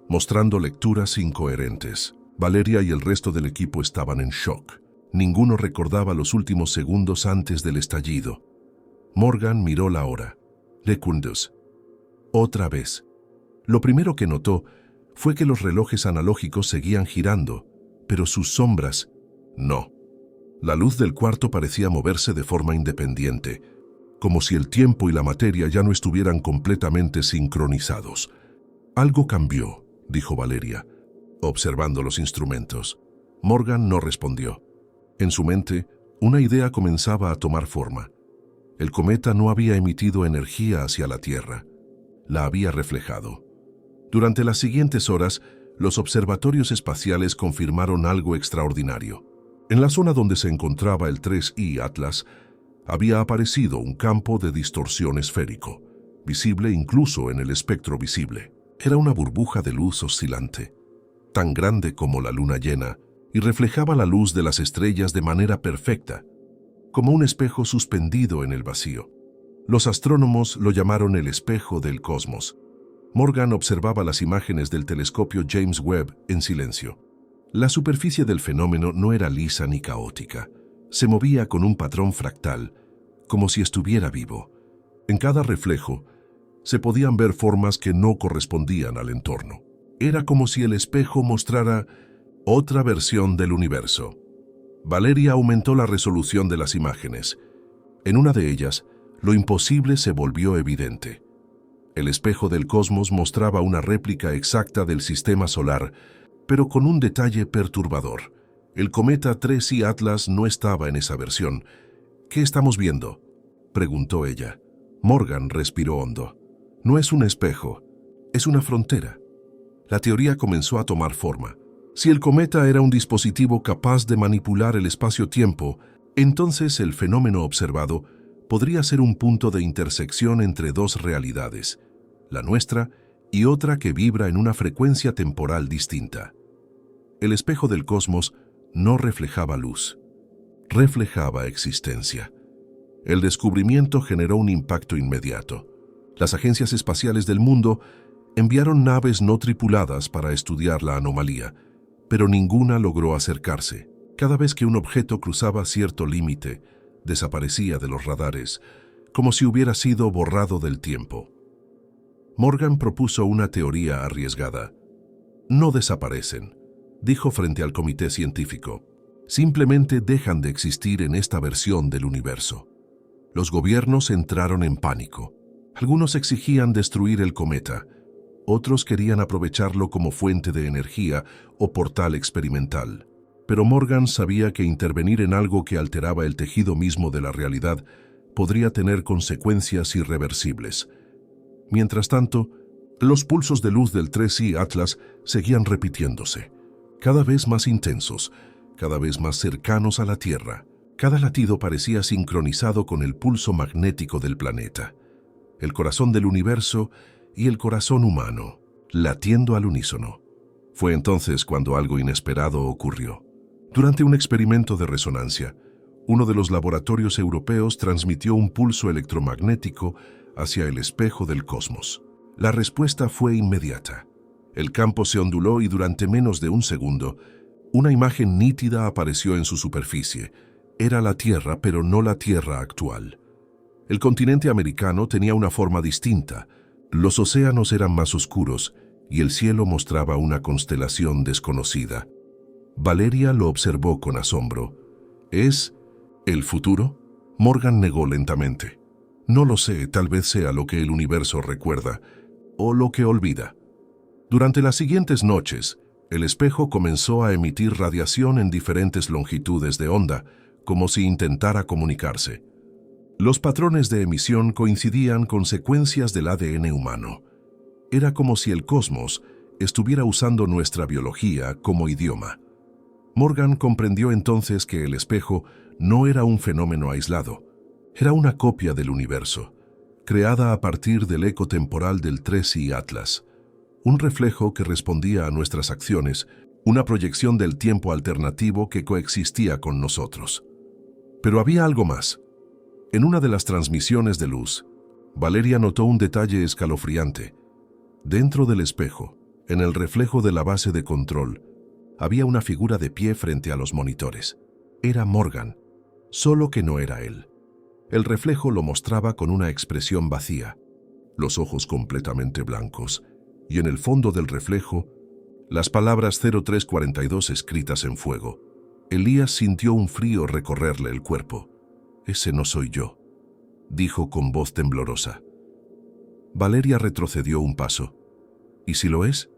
mostrando lecturas incoherentes. Valeria y el resto del equipo estaban en shock. Ninguno recordaba los últimos segundos antes del estallido. Morgan miró la hora. Segundos. Otra vez. Lo primero que notó fue que los relojes analógicos seguían girando, pero sus sombras no. La luz del cuarto parecía moverse de forma independiente, como si el tiempo y la materia ya no estuvieran completamente sincronizados. Algo cambió, dijo Valeria, observando los instrumentos. Morgan no respondió. En su mente, una idea comenzaba a tomar forma. El cometa no había emitido energía hacia la Tierra, la había reflejado. Durante las siguientes horas, los observatorios espaciales confirmaron algo extraordinario. En la zona donde se encontraba el 3I Atlas, había aparecido un campo de distorsión esférico, visible incluso en el espectro visible. Era una burbuja de luz oscilante, tan grande como la luna llena, y reflejaba la luz de las estrellas de manera perfecta, como un espejo suspendido en el vacío. Los astrónomos lo llamaron el espejo del cosmos. Morgan observaba las imágenes del telescopio James Webb en silencio. La superficie del fenómeno no era lisa ni caótica. Se movía con un patrón fractal, como si estuviera vivo. En cada reflejo, se podían ver formas que no correspondían al entorno. Era como si el espejo mostrara otra versión del universo. Valeria aumentó la resolución de las imágenes. En una de ellas, lo imposible se volvió evidente. El espejo del cosmos mostraba una réplica exacta del sistema solar, pero con un detalle perturbador. El cometa 3I Atlas no estaba en esa versión. ¿Qué estamos viendo?, preguntó ella. Morgan respiró hondo. No es un espejo, es una frontera. La teoría comenzó a tomar forma. Si el cometa era un dispositivo capaz de manipular el espacio-tiempo, entonces el fenómeno observado podría ser un punto de intersección entre dos realidades, la nuestra y otra que vibra en una frecuencia temporal distinta. El espejo del cosmos no reflejaba luz, reflejaba existencia. El descubrimiento generó un impacto inmediato. Las agencias espaciales del mundo enviaron naves no tripuladas para estudiar la anomalía, pero ninguna logró acercarse. Cada vez que un objeto cruzaba cierto límite, desaparecía de los radares, como si hubiera sido borrado del tiempo. Morgan propuso una teoría arriesgada. No desaparecen, dijo frente al comité científico. Simplemente dejan de existir en esta versión del universo. Los gobiernos entraron en pánico. Algunos exigían destruir el cometa, otros querían aprovecharlo como fuente de energía o portal experimental. Pero Morgan sabía que intervenir en algo que alteraba el tejido mismo de la realidad podría tener consecuencias irreversibles. Mientras tanto, los pulsos de luz del 3I Atlas seguían repitiéndose, cada vez más intensos, cada vez más cercanos a la Tierra. Cada latido parecía sincronizado con el pulso magnético del planeta. el corazón del universo y el corazón humano, latiendo al unísono. Fue entonces cuando algo inesperado ocurrió. Durante un experimento de resonancia, uno de los laboratorios europeos transmitió un pulso electromagnético hacia el espejo del cosmos. La respuesta fue inmediata. El campo se onduló y durante menos de un segundo, una imagen nítida apareció en su superficie. Era la Tierra, pero no la Tierra actual. El continente americano tenía una forma distinta, los océanos eran más oscuros y el cielo mostraba una constelación desconocida. Valeria lo observó con asombro. ¿Es el futuro? Morgan negó lentamente. No lo sé, tal vez sea lo que el universo recuerda, o lo que olvida. Durante las siguientes noches, el espejo comenzó a emitir radiación en diferentes longitudes de onda, como si intentara comunicarse. Los patrones de emisión coincidían con secuencias del ADN humano. Era como si el cosmos estuviera usando nuestra biología como idioma. Morgan comprendió entonces que el espejo no era un fenómeno aislado, era una copia del universo, creada a partir del eco temporal del 3i Atlas, un reflejo que respondía a nuestras acciones, una proyección del tiempo alternativo que coexistía con nosotros. Pero había algo más. En una de las transmisiones de luz, Valeria notó un detalle escalofriante. Dentro del espejo, en el reflejo de la base de control, había una figura de pie frente a los monitores. Era Morgan, solo que no era él. El reflejo lo mostraba con una expresión vacía, los ojos completamente blancos, y en el fondo del reflejo, las palabras 0342 escritas en fuego. Elías sintió un frío recorrerle el cuerpo. «Ese no soy yo», dijo con voz temblorosa. Valeria retrocedió un paso. ¿Y si lo es?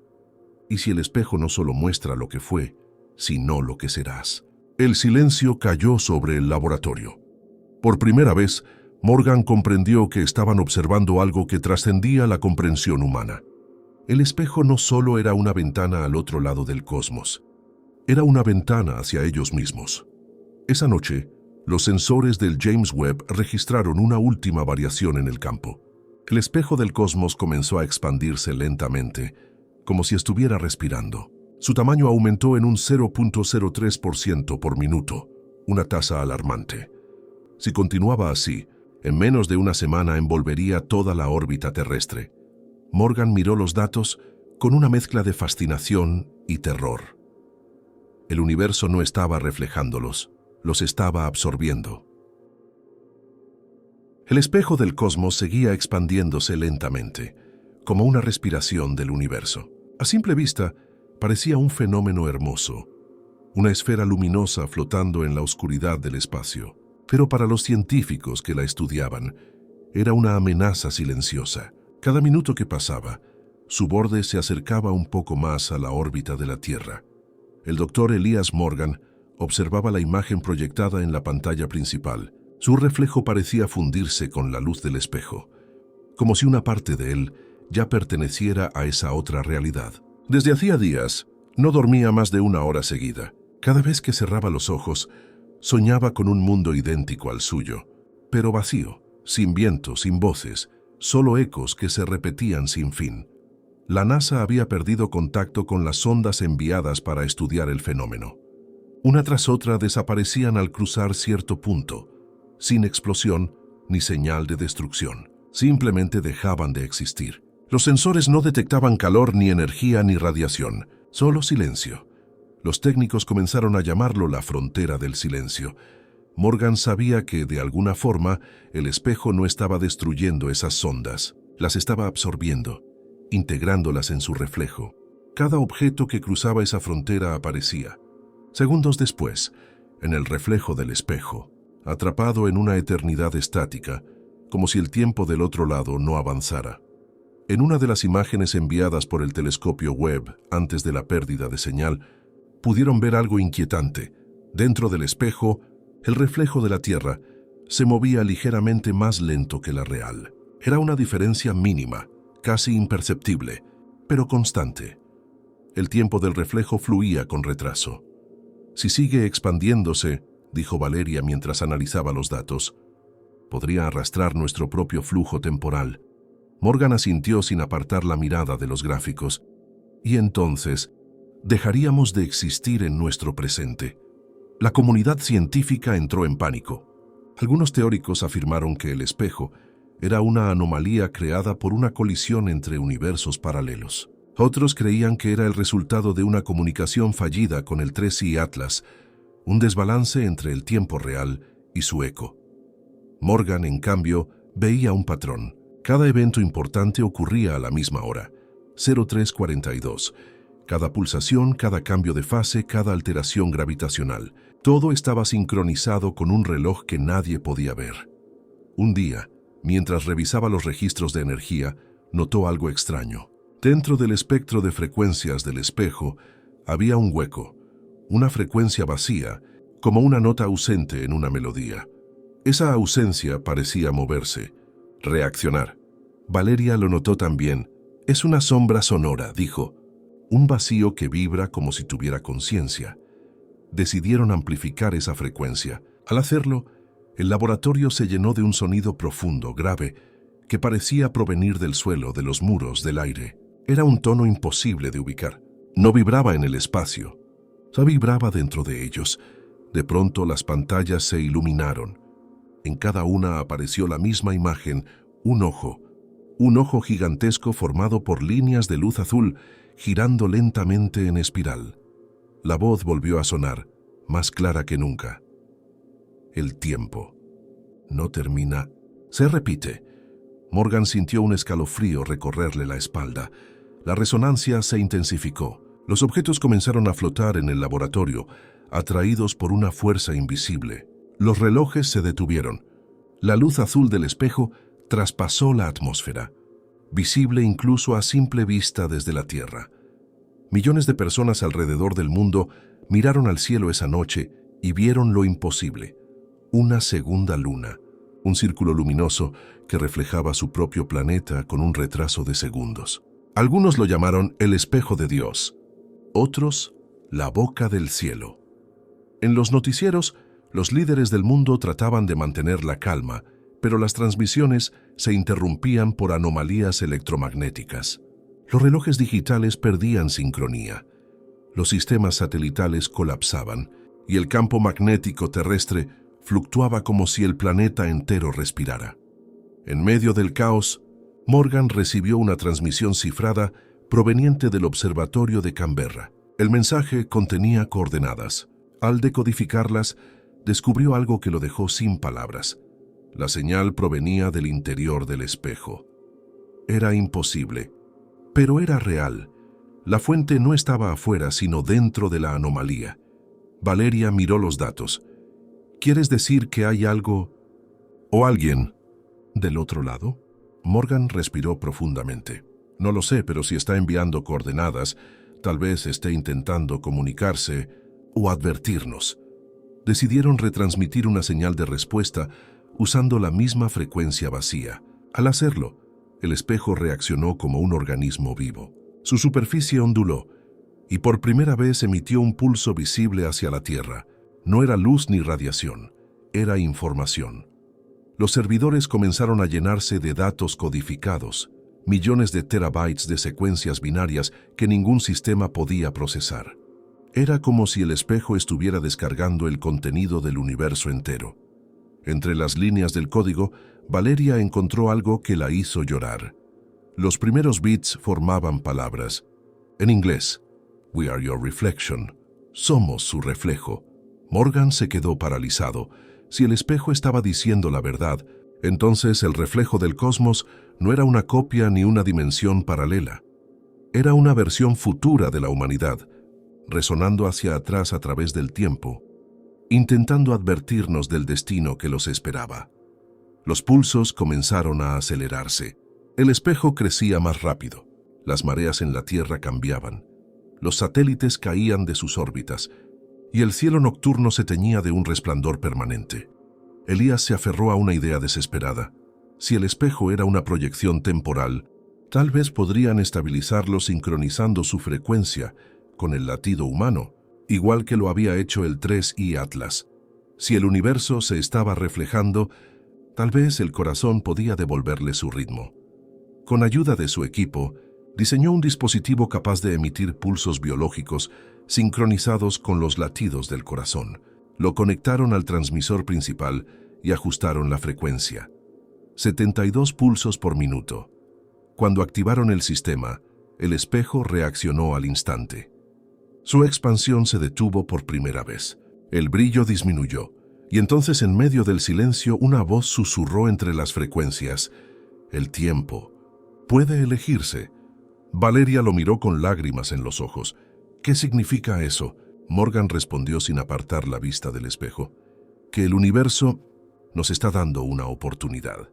¿Y si el espejo no solo muestra lo que fue, sino lo que serás? El silencio cayó sobre el laboratorio. Por primera vez, Morgan comprendió que estaban observando algo que trascendía la comprensión humana. El espejo no solo era una ventana al otro lado del cosmos, era una ventana hacia ellos mismos. Esa noche, los sensores del James Webb registraron una última variación en el campo. El espejo del cosmos comenzó a expandirse lentamente, como si estuviera respirando. Su tamaño aumentó en un 0.03% por minuto, una tasa alarmante. Si continuaba así, en menos de una semana envolvería toda la órbita terrestre. Morgan miró los datos con una mezcla de fascinación y terror. El universo no estaba reflejándolos, los estaba absorbiendo. El espejo del cosmos seguía expandiéndose lentamente, como una respiración del universo. A simple vista, parecía un fenómeno hermoso, una esfera luminosa flotando en la oscuridad del espacio. Pero para los científicos que la estudiaban, era una amenaza silenciosa. Cada minuto que pasaba, su borde se acercaba un poco más a la órbita de la Tierra. El doctor Elías Morgan observaba la imagen proyectada en la pantalla principal. Su reflejo parecía fundirse con la luz del espejo, como si una parte de él ya perteneciera a esa otra realidad. Desde hacía días, no dormía más de 1 hora seguida. Cada vez que cerraba los ojos, soñaba con un mundo idéntico al suyo, pero vacío, sin viento, sin voces, solo ecos que se repetían sin fin. La NASA había perdido contacto con las sondas enviadas para estudiar el fenómeno. Una tras otra desaparecían al cruzar cierto punto, sin explosión ni señal de destrucción. Simplemente dejaban de existir. Los sensores no detectaban calor, ni energía, ni radiación, solo silencio. Los técnicos comenzaron a llamarlo la frontera del silencio. Morgan sabía que, de alguna forma, el espejo no estaba destruyendo esas sondas, las estaba absorbiendo, integrándolas en su reflejo. Cada objeto que cruzaba esa frontera aparecía. Segundos después, en el reflejo del espejo, atrapado en una eternidad estática, como si el tiempo del otro lado no avanzara. En una de las imágenes enviadas por el telescopio Webb antes de la pérdida de señal, pudieron ver algo inquietante. Dentro del espejo, el reflejo de la Tierra se movía ligeramente más lento que la real. Era una diferencia mínima, casi imperceptible, pero constante. El tiempo del reflejo fluía con retraso. Si sigue expandiéndose, dijo Valeria mientras analizaba los datos, podría arrastrar nuestro propio flujo temporal. Morgan asintió sin apartar la mirada de los gráficos. Y entonces, dejaríamos de existir en nuestro presente. La comunidad científica entró en pánico. Algunos teóricos afirmaron que el espejo era una anomalía creada por una colisión entre universos paralelos. Otros creían que era el resultado de una comunicación fallida con el 3i Atlas, un desbalance entre el tiempo real y su eco. Morgan, en cambio, veía un patrón. Cada evento importante ocurría a la misma hora, 0342. Cada pulsación, cada cambio de fase, cada alteración gravitacional. Todo estaba sincronizado con un reloj que nadie podía ver. Un día, mientras revisaba los registros de energía, notó algo extraño. Dentro del espectro de frecuencias del espejo había un hueco, una frecuencia vacía, como una nota ausente en una melodía. Esa ausencia parecía moverse, reaccionar. Valeria lo notó también. Es una sombra sonora, dijo. Un vacío que vibra como si tuviera conciencia. Decidieron amplificar esa frecuencia. Al hacerlo, el laboratorio se llenó de un sonido profundo, grave, que parecía provenir del suelo, de los muros, del aire. Era un tono imposible de ubicar. No vibraba en el espacio. Vibraba dentro de ellos. De pronto las pantallas se iluminaron. En cada una apareció la misma imagen, un ojo gigantesco formado por líneas de luz azul, girando lentamente en espiral. La voz volvió a sonar, más clara que nunca. El tiempo no termina. Se repite. Morgan sintió un escalofrío recorrerle la espalda. La resonancia se intensificó. Los objetos comenzaron a flotar en el laboratorio, atraídos por una fuerza invisible. Los relojes se detuvieron. La luz azul del espejo traspasó la atmósfera, visible incluso a simple vista desde la Tierra. Millones de personas alrededor del mundo miraron al cielo esa noche y vieron lo imposible. Una segunda luna, un círculo luminoso que reflejaba su propio planeta con un retraso de segundos. Algunos lo llamaron el espejo de Dios, otros la boca del cielo. En los noticieros, los líderes del mundo trataban de mantener la calma, pero las transmisiones se interrumpían por anomalías electromagnéticas. Los relojes digitales perdían sincronía, los sistemas satelitales colapsaban y el campo magnético terrestre fluctuaba como si el planeta entero respirara. En medio del caos, Morgan recibió una transmisión cifrada proveniente del observatorio de Canberra. El mensaje contenía coordenadas. Al decodificarlas, descubrió algo que lo dejó sin palabras. La señal provenía del interior del espejo. Era imposible, pero era real. La fuente no estaba afuera, sino dentro de la anomalía. Valeria miró los datos. ¿Quieres decir que hay algo o alguien del otro lado? Morgan respiró profundamente. No lo sé, pero si está enviando coordenadas, tal vez esté intentando comunicarse o advertirnos. Decidieron retransmitir una señal de respuesta usando la misma frecuencia vacía. Al hacerlo, el espejo reaccionó como un organismo vivo. Su superficie onduló y por primera vez emitió un pulso visible hacia la Tierra. No era luz ni radiación, era información. Los servidores comenzaron a llenarse de datos codificados, millones de terabytes de secuencias binarias que ningún sistema podía procesar. Era como si el espejo estuviera descargando el contenido del universo entero. Entre las líneas del código, Valeria encontró algo que la hizo llorar. Los primeros bits formaban palabras. En inglés, "We are your reflection", somos su reflejo. Morgan se quedó paralizado. Si el espejo estaba diciendo la verdad, entonces el reflejo del cosmos no era una copia ni una dimensión paralela. Era una versión futura de la humanidad, resonando hacia atrás a través del tiempo, intentando advertirnos del destino que los esperaba. Los pulsos comenzaron a acelerarse. El espejo crecía más rápido. Las mareas en la Tierra cambiaban. Los satélites caían de sus órbitas y el cielo nocturno se teñía de un resplandor permanente. Elías se aferró a una idea desesperada. Si el espejo era una proyección temporal, tal vez podrían estabilizarlo sincronizando su frecuencia con el latido humano, igual que lo había hecho el 3i Atlas. Si el universo se estaba reflejando, tal vez el corazón podía devolverle su ritmo. Con ayuda de su equipo, diseñó un dispositivo capaz de emitir pulsos biológicos sincronizados con los latidos del corazón. Lo conectaron al transmisor principal y ajustaron la frecuencia. 72 pulsos por minuto. Cuando activaron el sistema, el espejo reaccionó al instante. Su expansión se detuvo por primera vez. El brillo disminuyó, y entonces en medio del silencio una voz susurró entre las frecuencias: «El tiempo puede elegirse». Valeria lo miró con lágrimas en los ojos. «¿Qué significa eso?». Morgan respondió sin apartar la vista del espejo: «Que el universo nos está dando una oportunidad».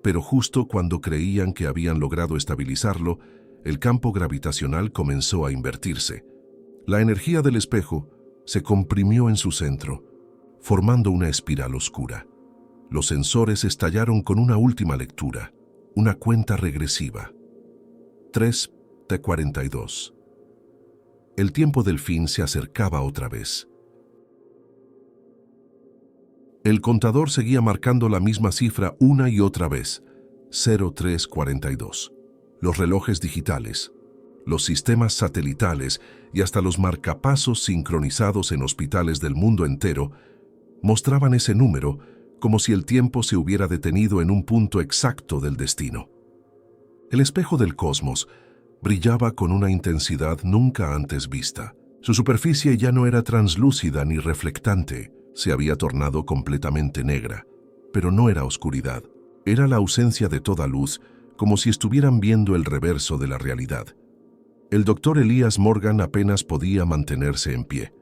Pero justo cuando creían que habían logrado estabilizarlo, el campo gravitacional comenzó a invertirse. La energía del espejo se comprimió en su centro, formando una espiral oscura. Los sensores estallaron con una última lectura, una cuenta regresiva. 3 de 42. El tiempo del fin se acercaba otra vez. El contador seguía marcando la misma cifra una y otra vez: 0342. Los relojes digitales, los sistemas satelitales y hasta los marcapasos sincronizados en hospitales del mundo entero mostraban ese número como si el tiempo se hubiera detenido en un punto exacto del destino. El espejo del cosmos brillaba con una intensidad nunca antes vista. Su superficie ya no era translúcida ni reflectante, se había tornado completamente negra. Pero no era oscuridad, era la ausencia de toda luz, como si estuvieran viendo el reverso de la realidad. El doctor Elias Morgan apenas podía mantenerse en pie.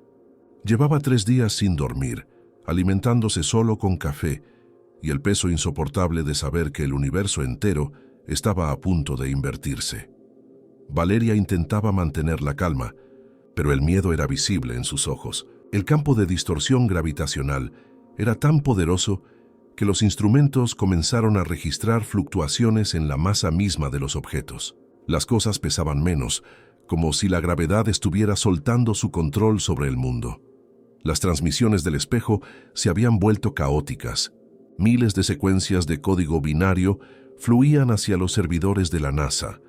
Llevaba 3 días sin dormir, alimentándose solo con café, y el peso insoportable de saber que el universo entero estaba a punto de invertirse. Valeria intentaba mantener la calma, pero el miedo era visible en sus ojos. El campo de distorsión gravitacional era tan poderoso que los instrumentos comenzaron a registrar fluctuaciones en la masa misma de los objetos. Las cosas pesaban menos, como si la gravedad estuviera soltando su control sobre el mundo. Las transmisiones del espejo se habían vuelto caóticas. Miles de secuencias de código binario fluían hacia los servidores de la NASA,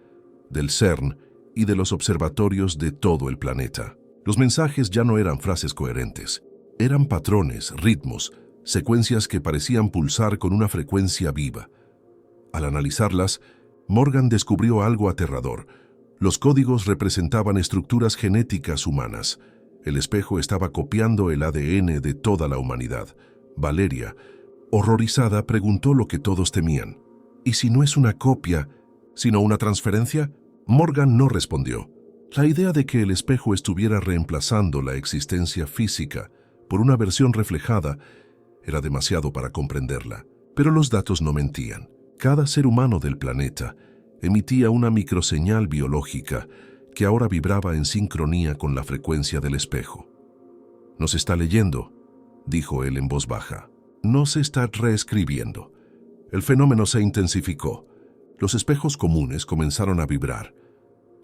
del CERN y de los observatorios de todo el planeta. Los mensajes ya no eran frases coherentes, eran patrones, ritmos, secuencias que parecían pulsar con una frecuencia viva. Al analizarlas, Morgan descubrió algo aterrador. Los códigos representaban estructuras genéticas humanas. El espejo estaba copiando el ADN de toda la humanidad. Valeria, horrorizada, preguntó lo que todos temían: ¿y si no es una copia, sino una transferencia? Morgan no respondió. La idea de que el espejo estuviera reemplazando la existencia física por una versión reflejada era demasiado para comprenderla. Pero los datos no mentían. Cada ser humano del planeta emitía una microseñal biológica que ahora vibraba en sincronía con la frecuencia del espejo. «Nos está leyendo», dijo él en voz baja. «No se está reescribiendo». El fenómeno se intensificó. Los espejos comunes comenzaron a vibrar.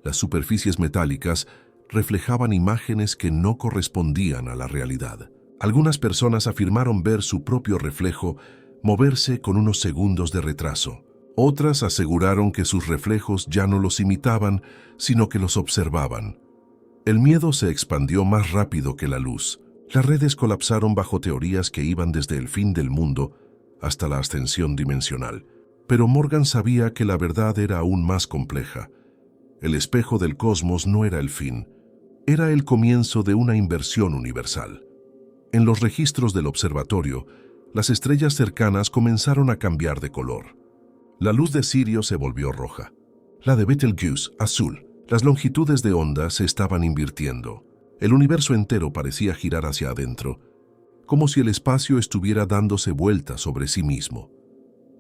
Las superficies metálicas reflejaban imágenes que no correspondían a la realidad. Algunas personas afirmaron ver su propio reflejo moverse con unos segundos de retraso. Otras aseguraron que sus reflejos ya no los imitaban, sino que los observaban. El miedo se expandió más rápido que la luz. Las redes colapsaron bajo teorías que iban desde el fin del mundo hasta la ascensión dimensional. Pero Morgan sabía que la verdad era aún más compleja. El espejo del cosmos no era el fin, era el comienzo de una inversión universal. En los registros del observatorio, las estrellas cercanas comenzaron a cambiar de color. La luz de Sirio se volvió roja, la de Betelgeuse azul. Las longitudes de onda se estaban invirtiendo. El universo entero parecía girar hacia adentro, como si el espacio estuviera dándose vuelta sobre sí mismo.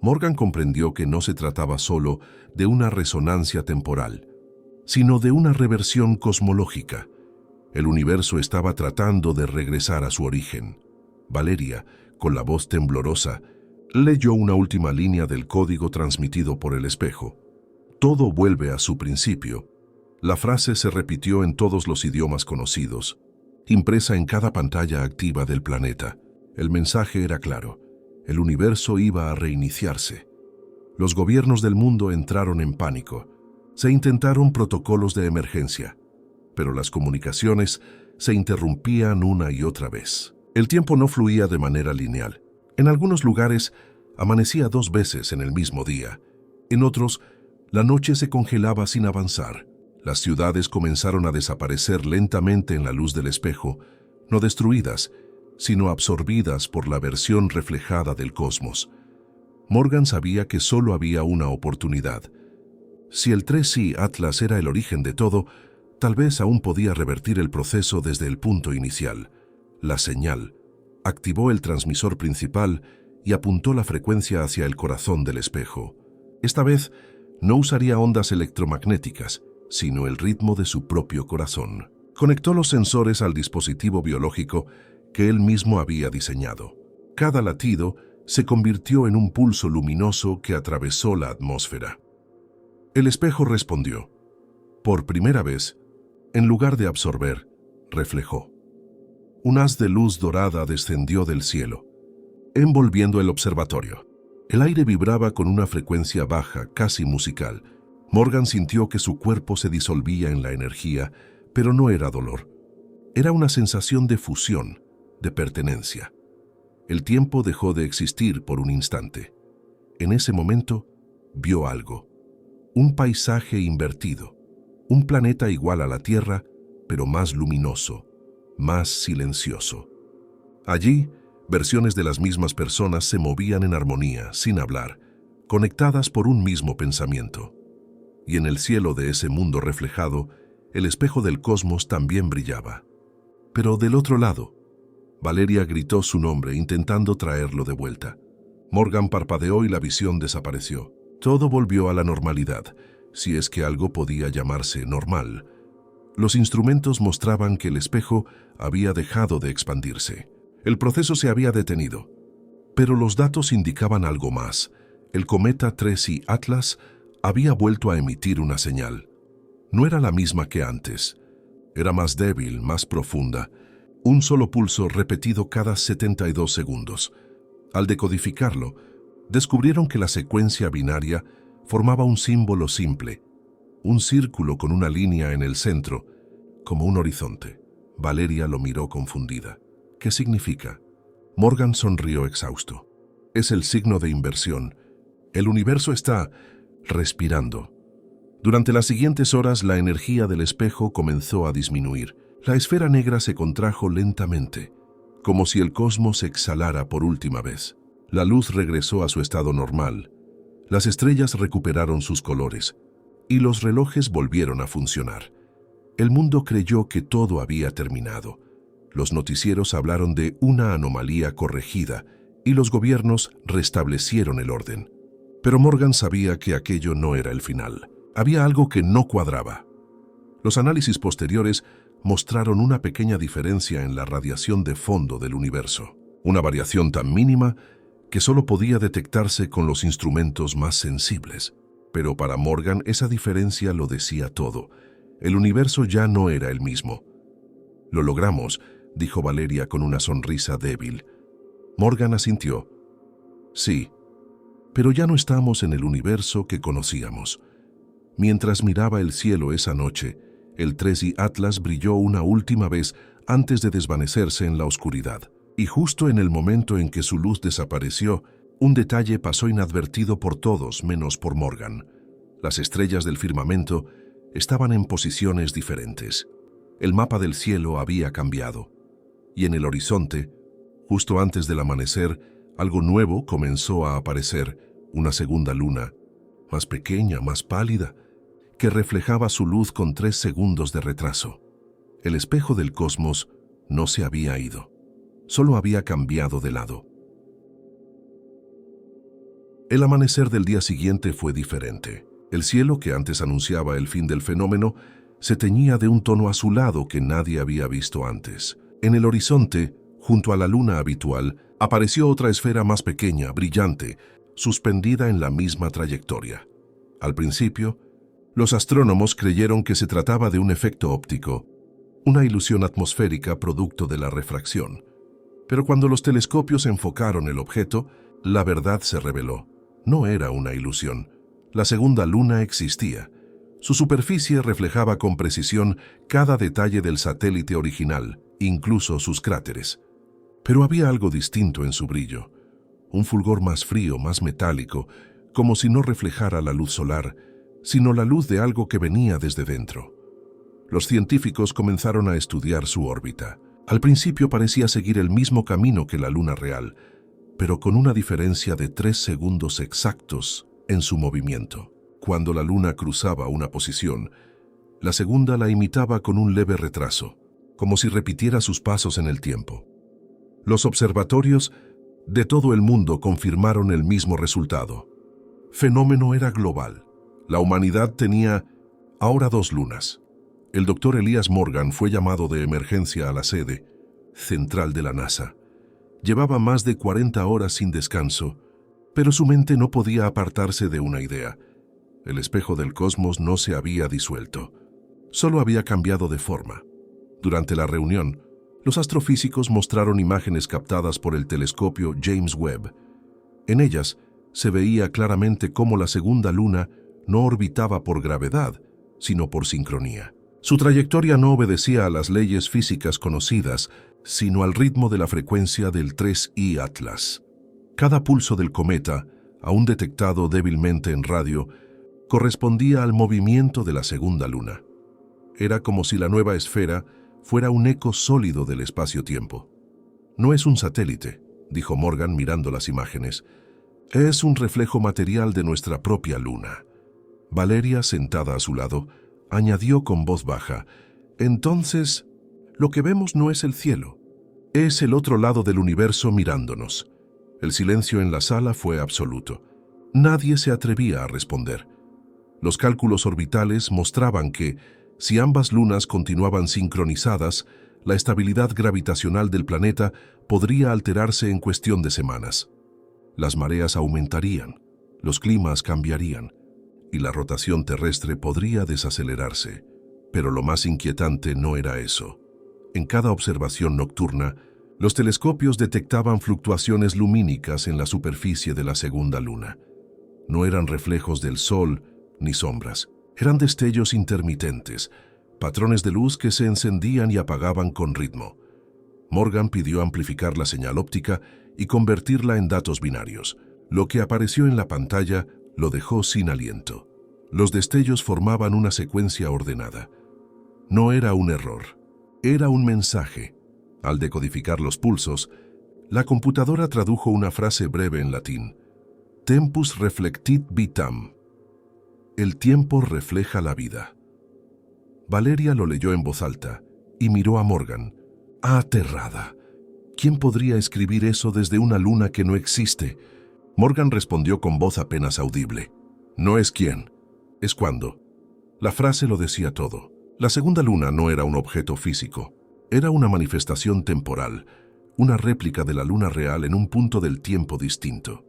Morgan comprendió que no se trataba solo de una resonancia temporal, sino de una reversión cosmológica. El universo estaba tratando de regresar a su origen. Valeria, con la voz temblorosa, leyó una última línea del código transmitido por el espejo. «Todo vuelve a su principio». La frase se repitió en todos los idiomas conocidos, impresa en cada pantalla activa del planeta. El mensaje era claro: el universo iba a reiniciarse. Los gobiernos del mundo entraron en pánico. Se intentaron protocolos de emergencia, pero las comunicaciones se interrumpían una y otra vez. El tiempo no fluía de manera lineal. En algunos lugares amanecía 2 veces en el mismo día. En otros, la noche se congelaba sin avanzar. Las ciudades comenzaron a desaparecer lentamente en la luz del espejo, no destruidas, sino absorbidas por la versión reflejada del cosmos. Morgan sabía que solo había una oportunidad. Si el 3i Atlas era el origen de todo, tal vez aún podía revertir el proceso desde el punto inicial. La señal. Activó el transmisor principal y apuntó la frecuencia hacia el corazón del espejo. Esta vez, no usaría ondas electromagnéticas, sino el ritmo de su propio corazón. Conectó los sensores al dispositivo biológico que él mismo había diseñado. Cada latido se convirtió en un pulso luminoso que atravesó la atmósfera. El espejo respondió. Por primera vez, en lugar de absorber, reflejó. Un haz de luz dorada descendió del cielo, envolviendo el observatorio. El aire vibraba con una frecuencia baja, casi musical. Morgan sintió que su cuerpo se disolvía en la energía, pero no era dolor. Era una sensación de fusión, de pertenencia. El tiempo dejó de existir por un instante. En ese momento, vio algo. Un paisaje invertido. Un planeta igual a la Tierra, pero más luminoso, más silencioso. Allí, versiones de las mismas personas se movían en armonía, sin hablar, conectadas por un mismo pensamiento. Y en el cielo de ese mundo reflejado, el espejo del cosmos también brillaba. Pero del otro lado, Valeria gritó su nombre intentando traerlo de vuelta. Morgan parpadeó y la visión desapareció. Todo volvió a la normalidad, si es que algo podía llamarse normal. Los instrumentos mostraban que el espejo había dejado de expandirse. El proceso se había detenido. Pero los datos indicaban algo más. El cometa 3i Atlas había vuelto a emitir una señal. No era la misma que antes. Era más débil, más profunda. Un solo pulso repetido cada 72 segundos. Al decodificarlo, descubrieron que la secuencia binaria formaba un símbolo simple, un círculo con una línea en el centro, como un horizonte. Valeria lo miró confundida. ¿Qué significa? Morgan sonrió exhausto. Es el signo de inversión. El universo está respirando. Durante las siguientes horas, la energía del espejo comenzó a disminuir. La esfera negra se contrajo lentamente, como si el cosmos exhalara por última vez. La luz regresó a su estado normal. Las estrellas recuperaron sus colores y los relojes volvieron a funcionar. El mundo creyó que todo había terminado. Los noticieros hablaron de una anomalía corregida y los gobiernos restablecieron el orden. Pero Morgan sabía que aquello no era el final. Había algo que no cuadraba. Los análisis posteriores mostraron una pequeña diferencia en la radiación de fondo del universo. Una variación tan mínima que solo podía detectarse con los instrumentos más sensibles. Pero para Morgan esa diferencia lo decía todo. El universo ya no era el mismo. «Lo logramos», dijo Valeria con una sonrisa débil. Morgan asintió. «Sí, pero ya no estamos en el universo que conocíamos». Mientras miraba el cielo esa noche, el 3i Atlas brilló una última vez antes de desvanecerse en la oscuridad. Y justo en el momento en que su luz desapareció, un detalle pasó inadvertido por todos menos por Morgan. Las estrellas del firmamento estaban en posiciones diferentes. El mapa del cielo había cambiado. Y en el horizonte, justo antes del amanecer, algo nuevo comenzó a aparecer, una segunda luna, más pequeña, más pálida, que reflejaba su luz con 3 segundos de retraso. El espejo del cosmos no se había ido, solo había cambiado de lado. El amanecer del día siguiente fue diferente. El cielo, que antes anunciaba el fin del fenómeno, se teñía de un tono azulado que nadie había visto antes. En el horizonte, junto a la luna habitual, apareció otra esfera más pequeña, brillante, suspendida en la misma trayectoria. Al principio, los astrónomos creyeron que se trataba de un efecto óptico, una ilusión atmosférica producto de la refracción. Pero cuando los telescopios enfocaron el objeto, la verdad se reveló. No era una ilusión. La segunda luna existía. Su superficie reflejaba con precisión cada detalle del satélite original, incluso sus cráteres. Pero había algo distinto en su brillo. Un fulgor más frío, más metálico, como si no reflejara la luz solar, sino la luz de algo que venía desde dentro. Los científicos comenzaron a estudiar su órbita. Al principio parecía seguir el mismo camino que la luna real, pero con una diferencia de 3 segundos exactos en su movimiento. Cuando la luna cruzaba una posición, la segunda la imitaba con un leve retraso, como si repitiera sus pasos en el tiempo. Los observatorios de todo el mundo confirmaron el mismo resultado. Fenómeno era global. La humanidad tenía ahora 2 lunas. El doctor Elias Morgan fue llamado de emergencia a la sede central de la NASA. Llevaba más de 40 horas sin descanso, pero su mente no podía apartarse de una idea. El espejo del cosmos no se había disuelto, solo había cambiado de forma. Durante la reunión, los astrofísicos mostraron imágenes captadas por el telescopio James Webb. En ellas se veía claramente cómo la segunda luna no orbitaba por gravedad, sino por sincronía. Su trayectoria no obedecía a las leyes físicas conocidas, sino al ritmo de la frecuencia del 3I Atlas. Cada pulso del cometa, aún detectado débilmente en radio, correspondía al movimiento de la segunda luna. Era como si la nueva esfera fuera un eco sólido del espacio-tiempo. No es un satélite, dijo Morgan mirando las imágenes. Es un reflejo material de nuestra propia luna. Valeria, sentada a su lado, añadió con voz baja, entonces, lo que vemos no es el cielo, es el otro lado del universo mirándonos. El silencio en la sala fue absoluto. Nadie se atrevía a responder. Los cálculos orbitales mostraban que, si ambas lunas continuaban sincronizadas, la estabilidad gravitacional del planeta podría alterarse en cuestión de semanas. Las mareas aumentarían, los climas cambiarían, y la rotación terrestre podría desacelerarse. Pero lo más inquietante no era eso. En cada observación nocturna, los telescopios detectaban fluctuaciones lumínicas en la superficie de la segunda luna. No eran reflejos del sol ni sombras. Eran destellos intermitentes, patrones de luz que se encendían y apagaban con ritmo. Morgan pidió amplificar la señal óptica y convertirla en datos binarios. Lo que apareció en la pantalla lo dejó sin aliento. Los destellos formaban una secuencia ordenada. No era un error, era un mensaje. Al decodificar los pulsos, la computadora tradujo una frase breve en latín. Tempus reflectit vitam. El tiempo refleja la vida. Valeria lo leyó en voz alta y miró a Morgan, aterrada. ¿Quién podría escribir eso desde una luna que no existe? Morgan respondió con voz apenas audible. No es quién, es cuándo. La frase lo decía todo. La segunda luna no era un objeto físico. Era una manifestación temporal, una réplica de la luna real en un punto del tiempo distinto.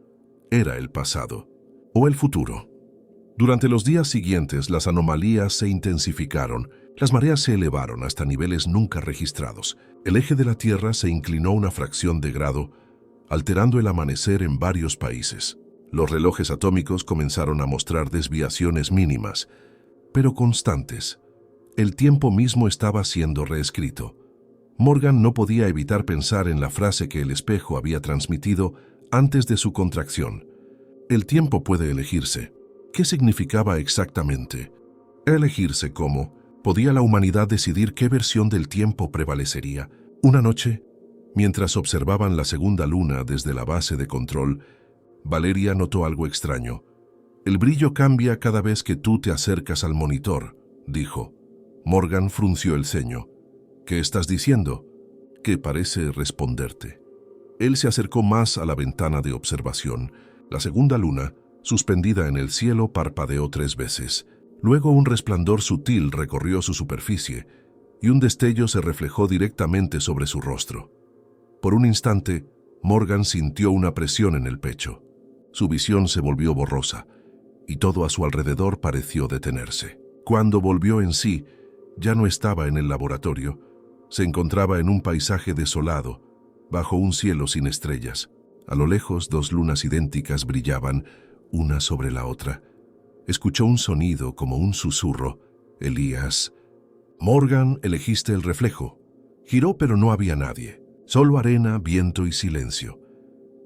Era el pasado o el futuro. Durante los días siguientes, las anomalías se intensificaron, las mareas se elevaron hasta niveles nunca registrados. El eje de la Tierra se inclinó una fracción de grado, alterando el amanecer en varios países. Los relojes atómicos comenzaron a mostrar desviaciones mínimas, pero constantes. El tiempo mismo estaba siendo reescrito. Morgan no podía evitar pensar en la frase que el espejo había transmitido antes de su contracción. El tiempo puede elegirse. ¿Qué significaba exactamente? Elegirse cómo. ¿Podía la humanidad decidir qué versión del tiempo prevalecería? Una noche, mientras observaban la segunda luna desde la base de control, Valeria notó algo extraño. El brillo cambia cada vez que tú te acercas al monitor, dijo. Morgan frunció el ceño. ¿Qué estás diciendo? ¿Qué parece responderte? Él se acercó más a la ventana de observación. La segunda luna, suspendida en el cielo, parpadeó 3 veces. Luego un resplandor sutil recorrió su superficie y un destello se reflejó directamente sobre su rostro. Por un instante, Morgan sintió una presión en el pecho. Su visión se volvió borrosa y todo a su alrededor pareció detenerse. Cuando volvió en sí, ya no estaba en el laboratorio. Se encontraba en un paisaje desolado, bajo un cielo sin estrellas. A lo lejos, 2 lunas idénticas brillaban, una sobre la otra. Escuchó un sonido como un susurro. Elías. Morgan, elegiste el reflejo. Giró, pero no había nadie. Solo arena, viento y silencio.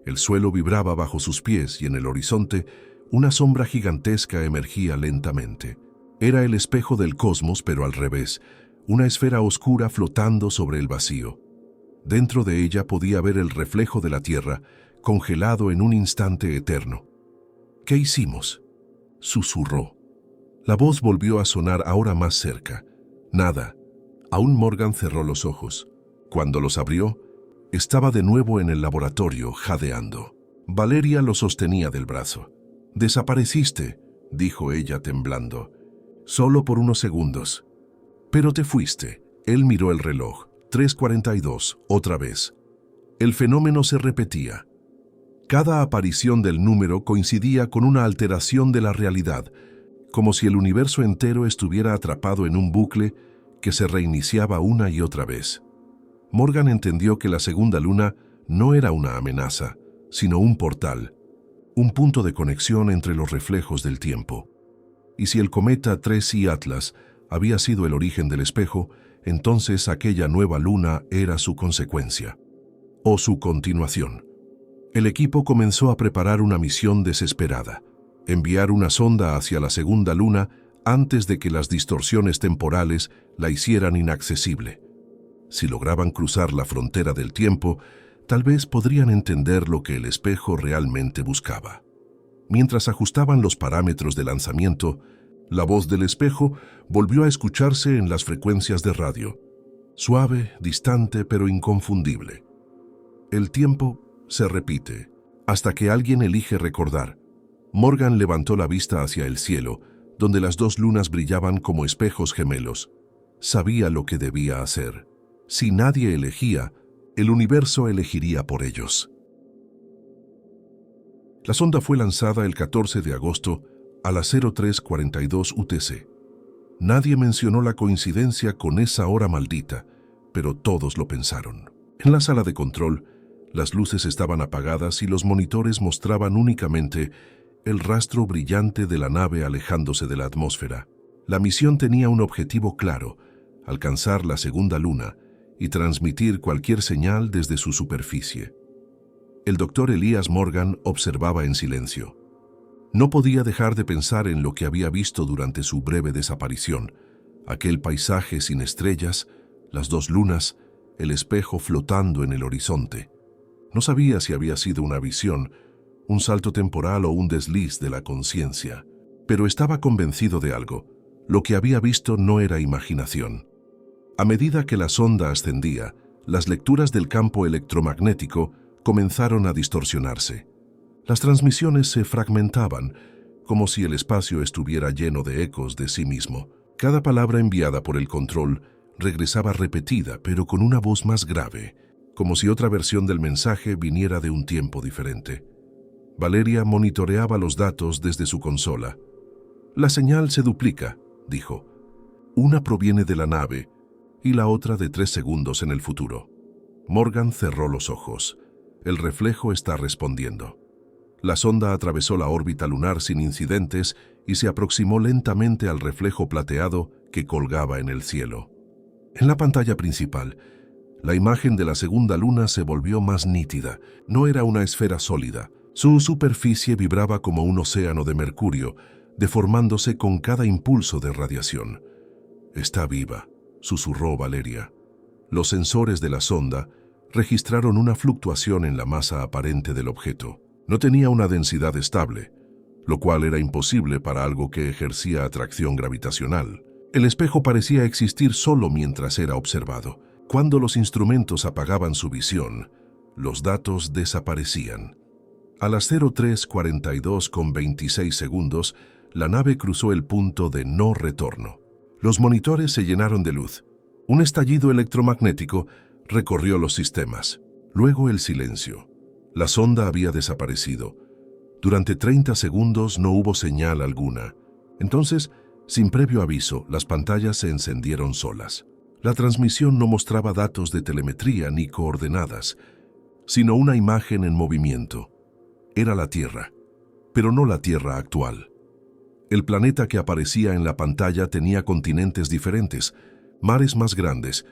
El suelo vibraba bajo sus pies y en el horizonte una sombra gigantesca emergía lentamente. Era el espejo del cosmos, pero al revés, una esfera oscura flotando sobre el vacío. Dentro de ella podía ver el reflejo de la Tierra, congelado en un instante eterno. ¿Qué hicimos?, susurró. La voz volvió a sonar ahora más cerca. Nada. Aún Morgan cerró los ojos. Cuando los abrió, estaba de nuevo en el laboratorio, jadeando. Valeria lo sostenía del brazo. «Desapareciste», dijo ella temblando. «Solo por unos segundos». «Pero te fuiste». Él miró el reloj. 3:42, otra vez. El fenómeno se repetía. Cada aparición del número coincidía con una alteración de la realidad, como si el universo entero estuviera atrapado en un bucle que se reiniciaba una y otra vez. Morgan entendió que la segunda luna no era una amenaza, sino un portal, un punto de conexión entre los reflejos del tiempo. Y si el cometa 3I Atlas había sido el origen del espejo, entonces aquella nueva luna era su consecuencia, o su continuación. El equipo comenzó a preparar una misión desesperada: enviar una sonda hacia la segunda luna antes de que las distorsiones temporales la hicieran inaccesible. Si lograban cruzar la frontera del tiempo, tal vez podrían entender lo que el espejo realmente buscaba. Mientras ajustaban los parámetros de lanzamiento, la voz del espejo volvió a escucharse en las frecuencias de radio. Suave, distante, pero inconfundible. El tiempo se repite, hasta que alguien elige recordar. Morgan levantó la vista hacia el cielo, donde las dos lunas brillaban como espejos gemelos. Sabía lo que debía hacer. Si nadie elegía, el universo elegiría por ellos. La sonda fue lanzada el 14 de agosto a las 03:42 UTC. Nadie mencionó la coincidencia con esa hora maldita, pero todos lo pensaron. En la sala de control, las luces estaban apagadas y los monitores mostraban únicamente el rastro brillante de la nave alejándose de la atmósfera. La misión tenía un objetivo claro: alcanzar la segunda luna y transmitir cualquier señal desde su superficie. El doctor Elías Morgan observaba en silencio. No podía dejar de pensar en lo que había visto durante su breve desaparición: aquel paisaje sin estrellas, las dos lunas, el espejo flotando en el horizonte. No sabía si había sido una visión, un salto temporal o un desliz de la conciencia, pero estaba convencido de algo: lo que había visto no era imaginación. A medida que la sonda ascendía, las lecturas del campo electromagnético comenzaron a distorsionarse. Las transmisiones se fragmentaban, como si el espacio estuviera lleno de ecos de sí mismo. Cada palabra enviada por el control regresaba repetida, pero con una voz más grave, como si otra versión del mensaje viniera de un tiempo diferente. Valeria monitoreaba los datos desde su consola. «La señal se duplica», dijo. «Una proviene de la nave y la otra de 3 segundos en el futuro». Morgan cerró los ojos. El reflejo está respondiendo. La sonda atravesó la órbita lunar sin incidentes y se aproximó lentamente al reflejo plateado que colgaba en el cielo. En la pantalla principal, la imagen de la segunda luna se volvió más nítida. No era una esfera sólida. Su superficie vibraba como un océano de mercurio, deformándose con cada impulso de radiación. «Está viva», susurró Valeria. Los sensores de la sonda registraron una fluctuación en la masa aparente del objeto. No tenía una densidad estable, lo cual era imposible para algo que ejercía atracción gravitacional. El espejo parecía existir solo mientras era observado. Cuando los instrumentos apagaban su visión, los datos desaparecían. A las 03:42:26 segundos, la nave cruzó el punto de no retorno. Los monitores se llenaron de luz. Un estallido electromagnético recorrió los sistemas. Luego el silencio. La sonda había desaparecido. Durante 30 segundos no hubo señal alguna. Entonces, sin previo aviso, las pantallas se encendieron solas. La transmisión no mostraba datos de telemetría ni coordenadas, sino una imagen en movimiento. Era la Tierra. pero no la Tierra actual. El planeta que aparecía en la pantalla tenía continentes diferentes, mares más grandes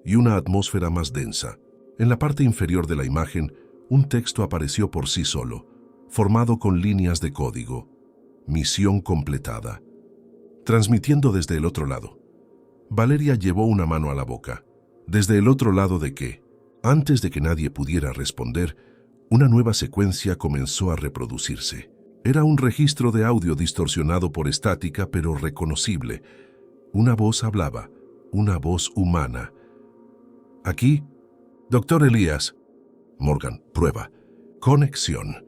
y una atmósfera más densa. En la parte inferior de la imagen, un texto apareció por sí solo, formado con líneas de código. Misión completada. Transmitiendo desde el otro lado. Valeria llevó una mano a la boca. ¿Desde el otro lado de qué? Antes de que nadie pudiera responder, una nueva secuencia comenzó a reproducirse. Era un registro de audio distorsionado por estática, pero reconocible. Una voz hablaba, una voz humana. Aquí, Doctor Elías. Morgan, prueba. Conexión.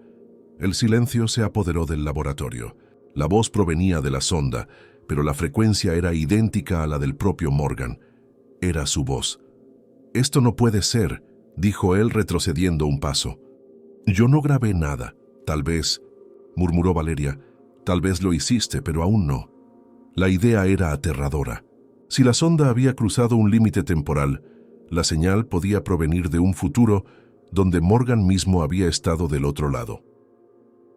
El silencio se apoderó del laboratorio. La voz provenía de la sonda, pero la frecuencia era idéntica a la del propio Morgan. Era su voz. «Esto no puede ser», dijo él retrocediendo un paso. «Yo no grabé nada. Tal vez», murmuró Valeria, «tal vez lo hiciste, pero aún no». La idea era aterradora. Si la sonda había cruzado un límite temporal, la señal podía provenir de un futuro donde Morgan mismo había estado del otro lado.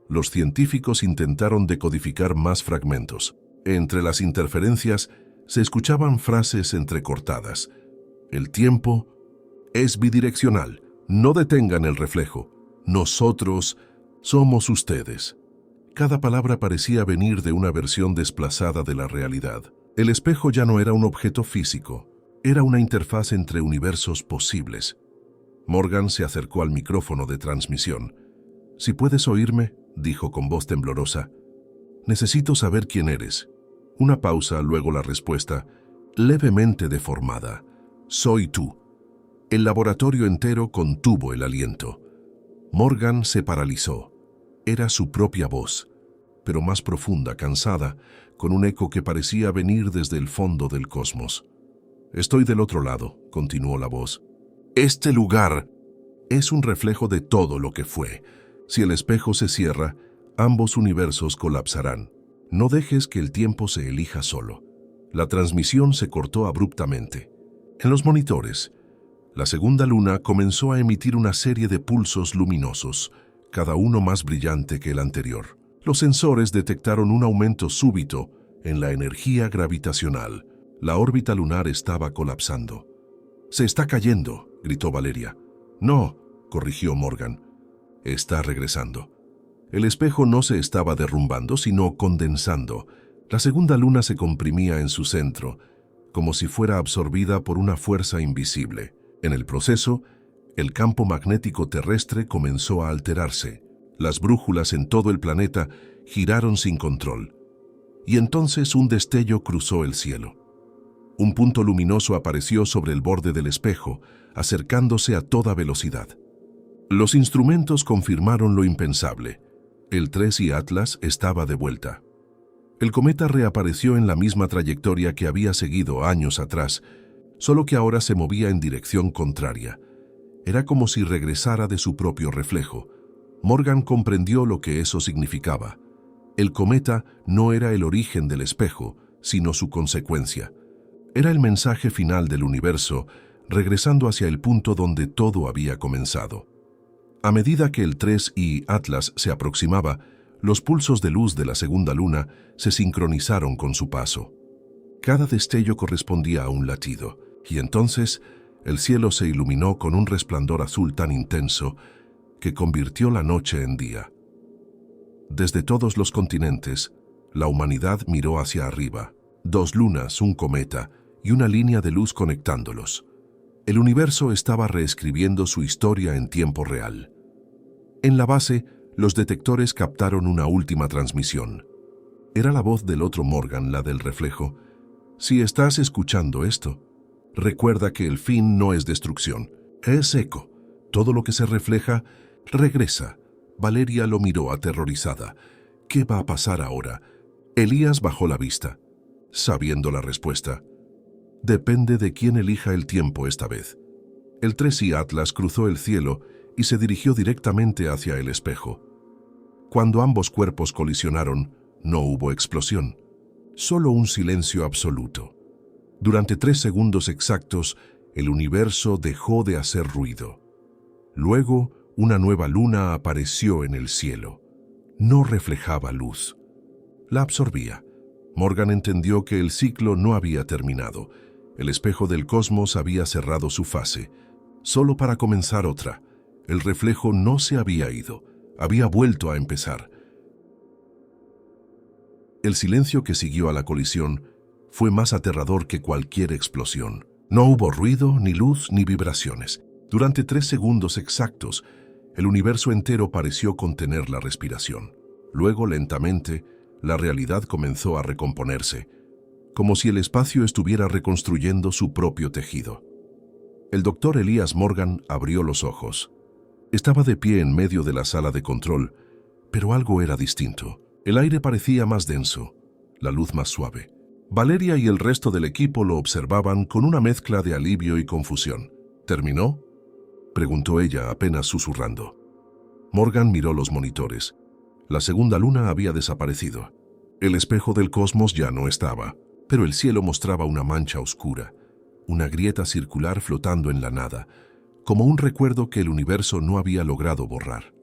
Los científicos intentaron decodificar más fragmentos. Entre las interferencias se escuchaban frases entrecortadas. El tiempo es bidireccional. No detengan el reflejo. Nosotros somos ustedes. Cada palabra parecía venir de una versión desplazada de la realidad. El espejo ya no era un objeto físico. Era una interfaz entre universos posibles. Morgan se acercó al micrófono de transmisión. «Si puedes oírme», dijo con voz temblorosa, «necesito saber quién eres». Una pausa, luego la respuesta, levemente deformada. «Soy tú». El laboratorio entero contuvo el aliento. Morgan se paralizó. Era su propia voz, pero más profunda, cansada, con un eco que parecía venir desde el fondo del cosmos. «Estoy del otro lado», continuó la voz. «Este lugar es un reflejo de todo lo que fue. Si el espejo se cierra, ambos universos colapsarán. No dejes que el tiempo se elija solo». La transmisión se cortó abruptamente. En los monitores, la segunda luna comenzó a emitir una serie de pulsos luminosos, cada uno más brillante que el anterior. Los sensores detectaron un aumento súbito en la energía gravitacional. La órbita lunar estaba colapsando. «Se está cayendo», gritó Valeria. «No», corrigió Morgan. «Está regresando». El espejo no se estaba derrumbando, sino condensando. La segunda luna se comprimía en su centro, como si fuera absorbida por una fuerza invisible. En el proceso, el campo magnético terrestre comenzó a alterarse. Las brújulas en todo el planeta giraron sin control. Y entonces un destello cruzó el cielo. Un punto luminoso apareció sobre el borde del espejo, acercándose a toda velocidad. Los instrumentos confirmaron lo impensable. El 3I Atlas estaba de vuelta. El cometa reapareció en la misma trayectoria que había seguido años atrás, solo que ahora se movía en dirección contraria. Era como si regresara de su propio reflejo. Morgan comprendió lo que eso significaba. El cometa no era el origen del espejo, sino su consecuencia. Era el mensaje final del universo, regresando hacia el punto donde todo había comenzado. A medida que el 3I Atlas se aproximaba, los pulsos de luz de la segunda luna se sincronizaron con su paso. Cada destello correspondía a un latido, y entonces el cielo se iluminó con un resplandor azul tan intenso que convirtió la noche en día. Desde todos los continentes, la humanidad miró hacia arriba. 2 lunas, un cometa y una línea de luz conectándolos. El universo estaba reescribiendo su historia en tiempo real. En la base, los detectores captaron una última transmisión. Era la voz del otro Morgan, la del reflejo. «Si estás escuchando esto, recuerda que el fin no es destrucción, es eco. Todo lo que se refleja, regresa». Valeria lo miró aterrorizada. «¿Qué va a pasar ahora?» Elías bajó la vista, sabiendo la respuesta. «Depende de quién elija el tiempo esta vez». El 3I Atlas cruzó el cielo y se dirigió directamente hacia el espejo. Cuando ambos cuerpos colisionaron, no hubo explosión, solo un silencio absoluto. Durante 3 segundos exactos, el universo dejó de hacer ruido. Luego, una nueva luna apareció en el cielo. no reflejaba luz. La absorbía. Morgan entendió que el ciclo no había terminado. El espejo del cosmos había cerrado su fase, solo para comenzar otra. El reflejo no se había ido, había vuelto a empezar. El silencio que siguió a la colisión fue más aterrador que cualquier explosión. No hubo ruido, ni luz, ni vibraciones. Durante 3 segundos exactos, el universo entero pareció contener la respiración. Luego, lentamente, la realidad comenzó a recomponerse, como si el espacio estuviera reconstruyendo su propio tejido. El doctor Elias Morgan abrió los ojos. Estaba de pie en medio de la sala de control, pero algo era distinto. El aire parecía más denso, la luz más suave. Valeria y el resto del equipo lo observaban con una mezcla de alivio y confusión. ¿Terminó?, preguntó ella apenas susurrando. Morgan miró los monitores. La segunda luna había desaparecido. El espejo del cosmos ya no estaba, pero el cielo mostraba una mancha oscura, una grieta circular flotando en la nada, como un recuerdo que el universo no había logrado borrar.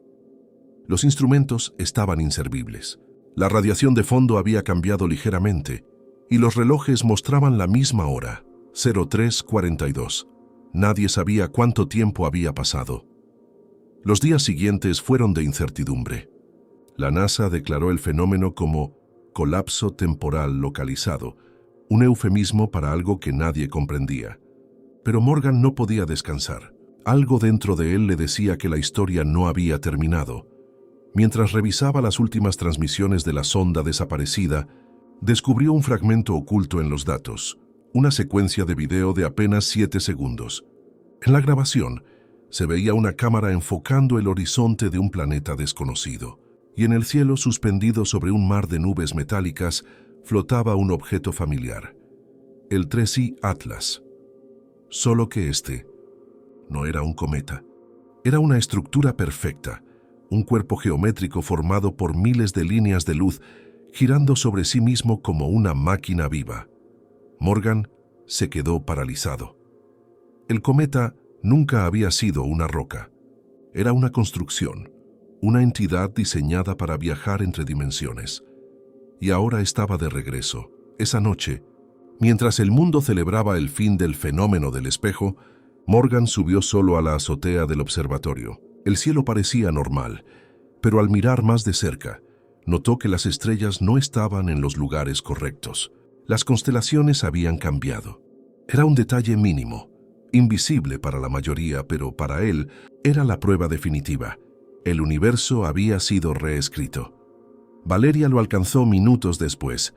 Los instrumentos estaban inservibles. La radiación de fondo había cambiado ligeramente y los relojes mostraban la misma hora, 03:42. Nadie sabía cuánto tiempo había pasado. Los días siguientes fueron de incertidumbre. La NASA declaró el fenómeno como colapso temporal localizado, un eufemismo para algo que nadie comprendía. Pero Morgan no podía descansar. Algo dentro de él le decía que la historia no había terminado. Mientras revisaba las últimas transmisiones de la sonda desaparecida, descubrió un fragmento oculto en los datos, una secuencia de video de apenas 7 segundos. En la grabación, se veía una cámara enfocando el horizonte de un planeta desconocido, y en el cielo, suspendido sobre un mar de nubes metálicas, flotaba un objeto familiar, el 3I Atlas. Solo que este no era un cometa. Era una estructura perfecta, un cuerpo geométrico formado por miles de líneas de luz girando sobre sí mismo como una máquina viva. Morgan se quedó paralizado. El cometa nunca había sido una roca. Era una construcción, una entidad diseñada para viajar entre dimensiones. Y ahora estaba de regreso. Esa noche, mientras el mundo celebraba el fin del fenómeno del espejo, Morgan subió solo a la azotea del observatorio. El cielo parecía normal, pero al mirar más de cerca, notó que las estrellas no estaban en los lugares correctos. Las constelaciones habían cambiado. Era un detalle mínimo, invisible para la mayoría, pero para él era la prueba definitiva. El universo había sido reescrito. Valeria lo alcanzó minutos después.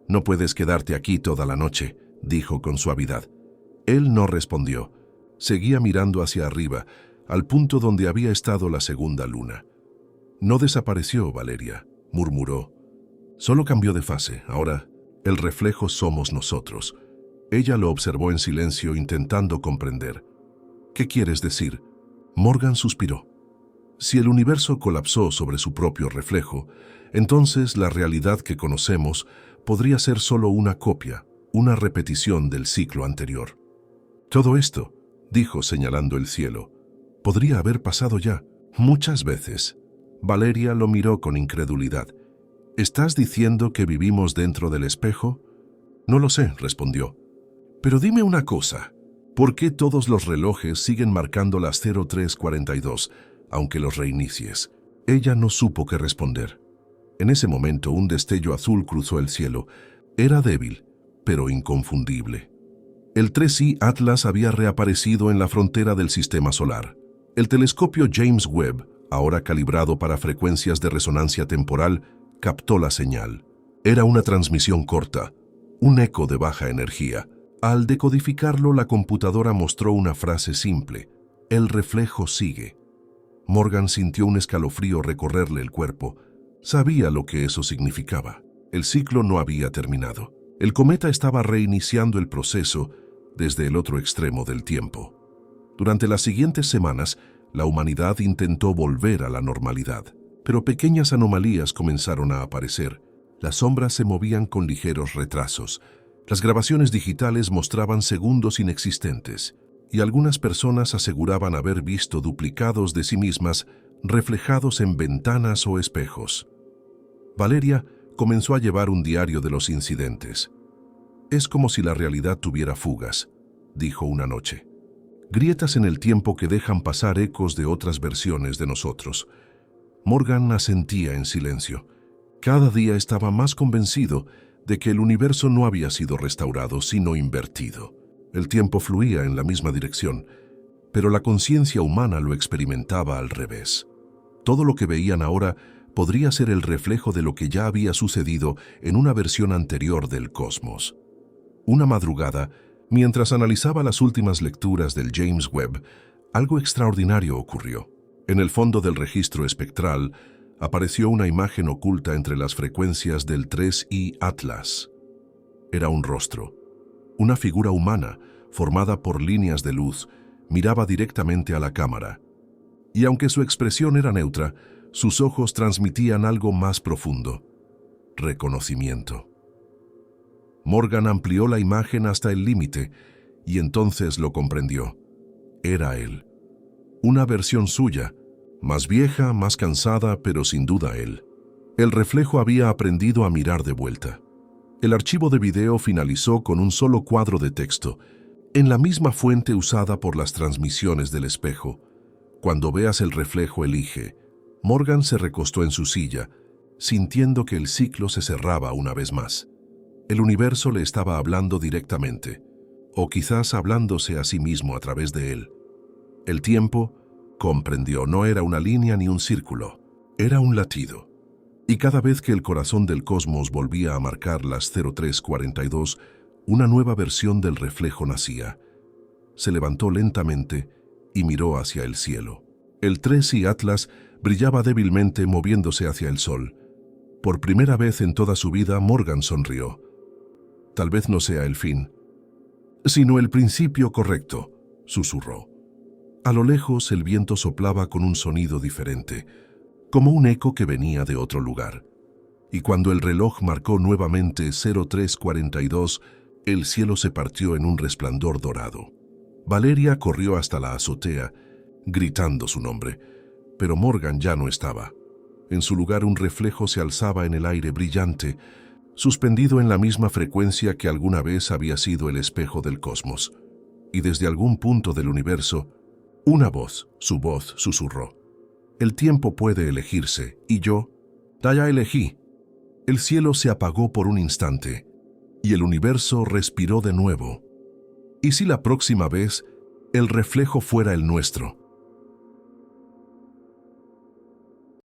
«No puedes quedarte aquí toda la noche», dijo con suavidad. Él no respondió. Seguía mirando hacia arriba, al punto donde había estado la segunda luna. «No desapareció, Valeria», murmuró. «Solo cambió de fase. Ahora, el reflejo somos nosotros». Ella lo observó en silencio, intentando comprender. «¿Qué quieres decir?». Morgan suspiró. Si el universo colapsó sobre su propio reflejo, entonces la realidad que conocemos podría ser solo una copia, una repetición del ciclo anterior. «Todo esto», dijo señalando el cielo, «podría haber pasado ya, muchas veces». Valeria lo miró con incredulidad. «¿Estás diciendo que vivimos dentro del espejo?». «No lo sé», respondió. «Pero dime una cosa, ¿por qué todos los relojes siguen marcando las 03:42, aunque los reinicies?». Ella no supo qué responder. En ese momento un destello azul cruzó el cielo. Era débil, pero inconfundible. El 3I Atlas había reaparecido en la frontera del sistema solar. El telescopio James Webb, ahora calibrado para frecuencias de resonancia temporal, captó la señal. Era una transmisión corta, un eco de baja energía. Al decodificarlo, la computadora mostró una frase simple: «El reflejo sigue». Morgan sintió un escalofrío recorrerle el cuerpo. Sabía lo que eso significaba. El ciclo no había terminado. El cometa estaba reiniciando el proceso desde el otro extremo del tiempo. Durante las siguientes semanas, la humanidad intentó volver a la normalidad, pero pequeñas anomalías comenzaron a aparecer. Las sombras se movían con ligeros retrasos. Las grabaciones digitales mostraban segundos inexistentes, y algunas personas aseguraban haber visto duplicados de sí mismas reflejados en ventanas o espejos. Valeria comenzó a llevar un diario de los incidentes. «Es como si la realidad tuviera fugas», dijo una noche. «Grietas en el tiempo que dejan pasar ecos de otras versiones de nosotros». Morgan asentía en silencio. Cada día estaba más convencido de que el universo no había sido restaurado, sino invertido. El tiempo fluía en la misma dirección, pero la conciencia humana lo experimentaba al revés. Todo lo que veían ahora podría ser el reflejo de lo que ya había sucedido en una versión anterior del cosmos. Una madrugada, mientras analizaba las últimas lecturas del James Webb, algo extraordinario ocurrió. En el fondo del registro espectral apareció una imagen oculta entre las frecuencias del 3I Atlas. Era un rostro. Una figura humana, formada por líneas de luz, miraba directamente a la cámara. Y aunque su expresión era neutra, sus ojos transmitían algo más profundo: reconocimiento. Morgan amplió la imagen hasta el límite y entonces lo comprendió. Era él. Una versión suya, más vieja, más cansada, pero sin duda él. El reflejo había aprendido a mirar de vuelta. El archivo de video finalizó con un solo cuadro de texto, en la misma fuente usada por las transmisiones del espejo. Cuando veas el reflejo, elige. Morgan se recostó en su silla, sintiendo que el ciclo se cerraba una vez más. El universo le estaba hablando directamente, o quizás hablándose a sí mismo a través de él. El tiempo, comprendió, no era una línea ni un círculo, era un latido. Y cada vez que el corazón del cosmos volvía a marcar las 0342, una nueva versión del reflejo nacía. Se levantó lentamente y miró hacia el cielo. El 3I Atlas brillaba débilmente, moviéndose hacia el sol. Por primera vez en toda su vida, Morgan sonrió. Tal vez no sea el fin, sino el principio correcto, susurró. A lo lejos el viento soplaba con un sonido diferente, como un eco que venía de otro lugar. Y cuando el reloj marcó nuevamente 0342, el cielo se partió en un resplandor dorado. Valeria corrió hasta la azotea, gritando su nombre, pero Morgan ya no estaba. En su lugar un reflejo se alzaba en el aire brillante, suspendido en la misma frecuencia que alguna vez había sido el espejo del cosmos. Y desde algún punto del universo, una voz, su voz, susurró. El tiempo puede elegirse, y yo, ya elegí. El cielo se apagó por un instante, y el universo respiró de nuevo. ¿Y si la próxima vez el reflejo fuera el nuestro?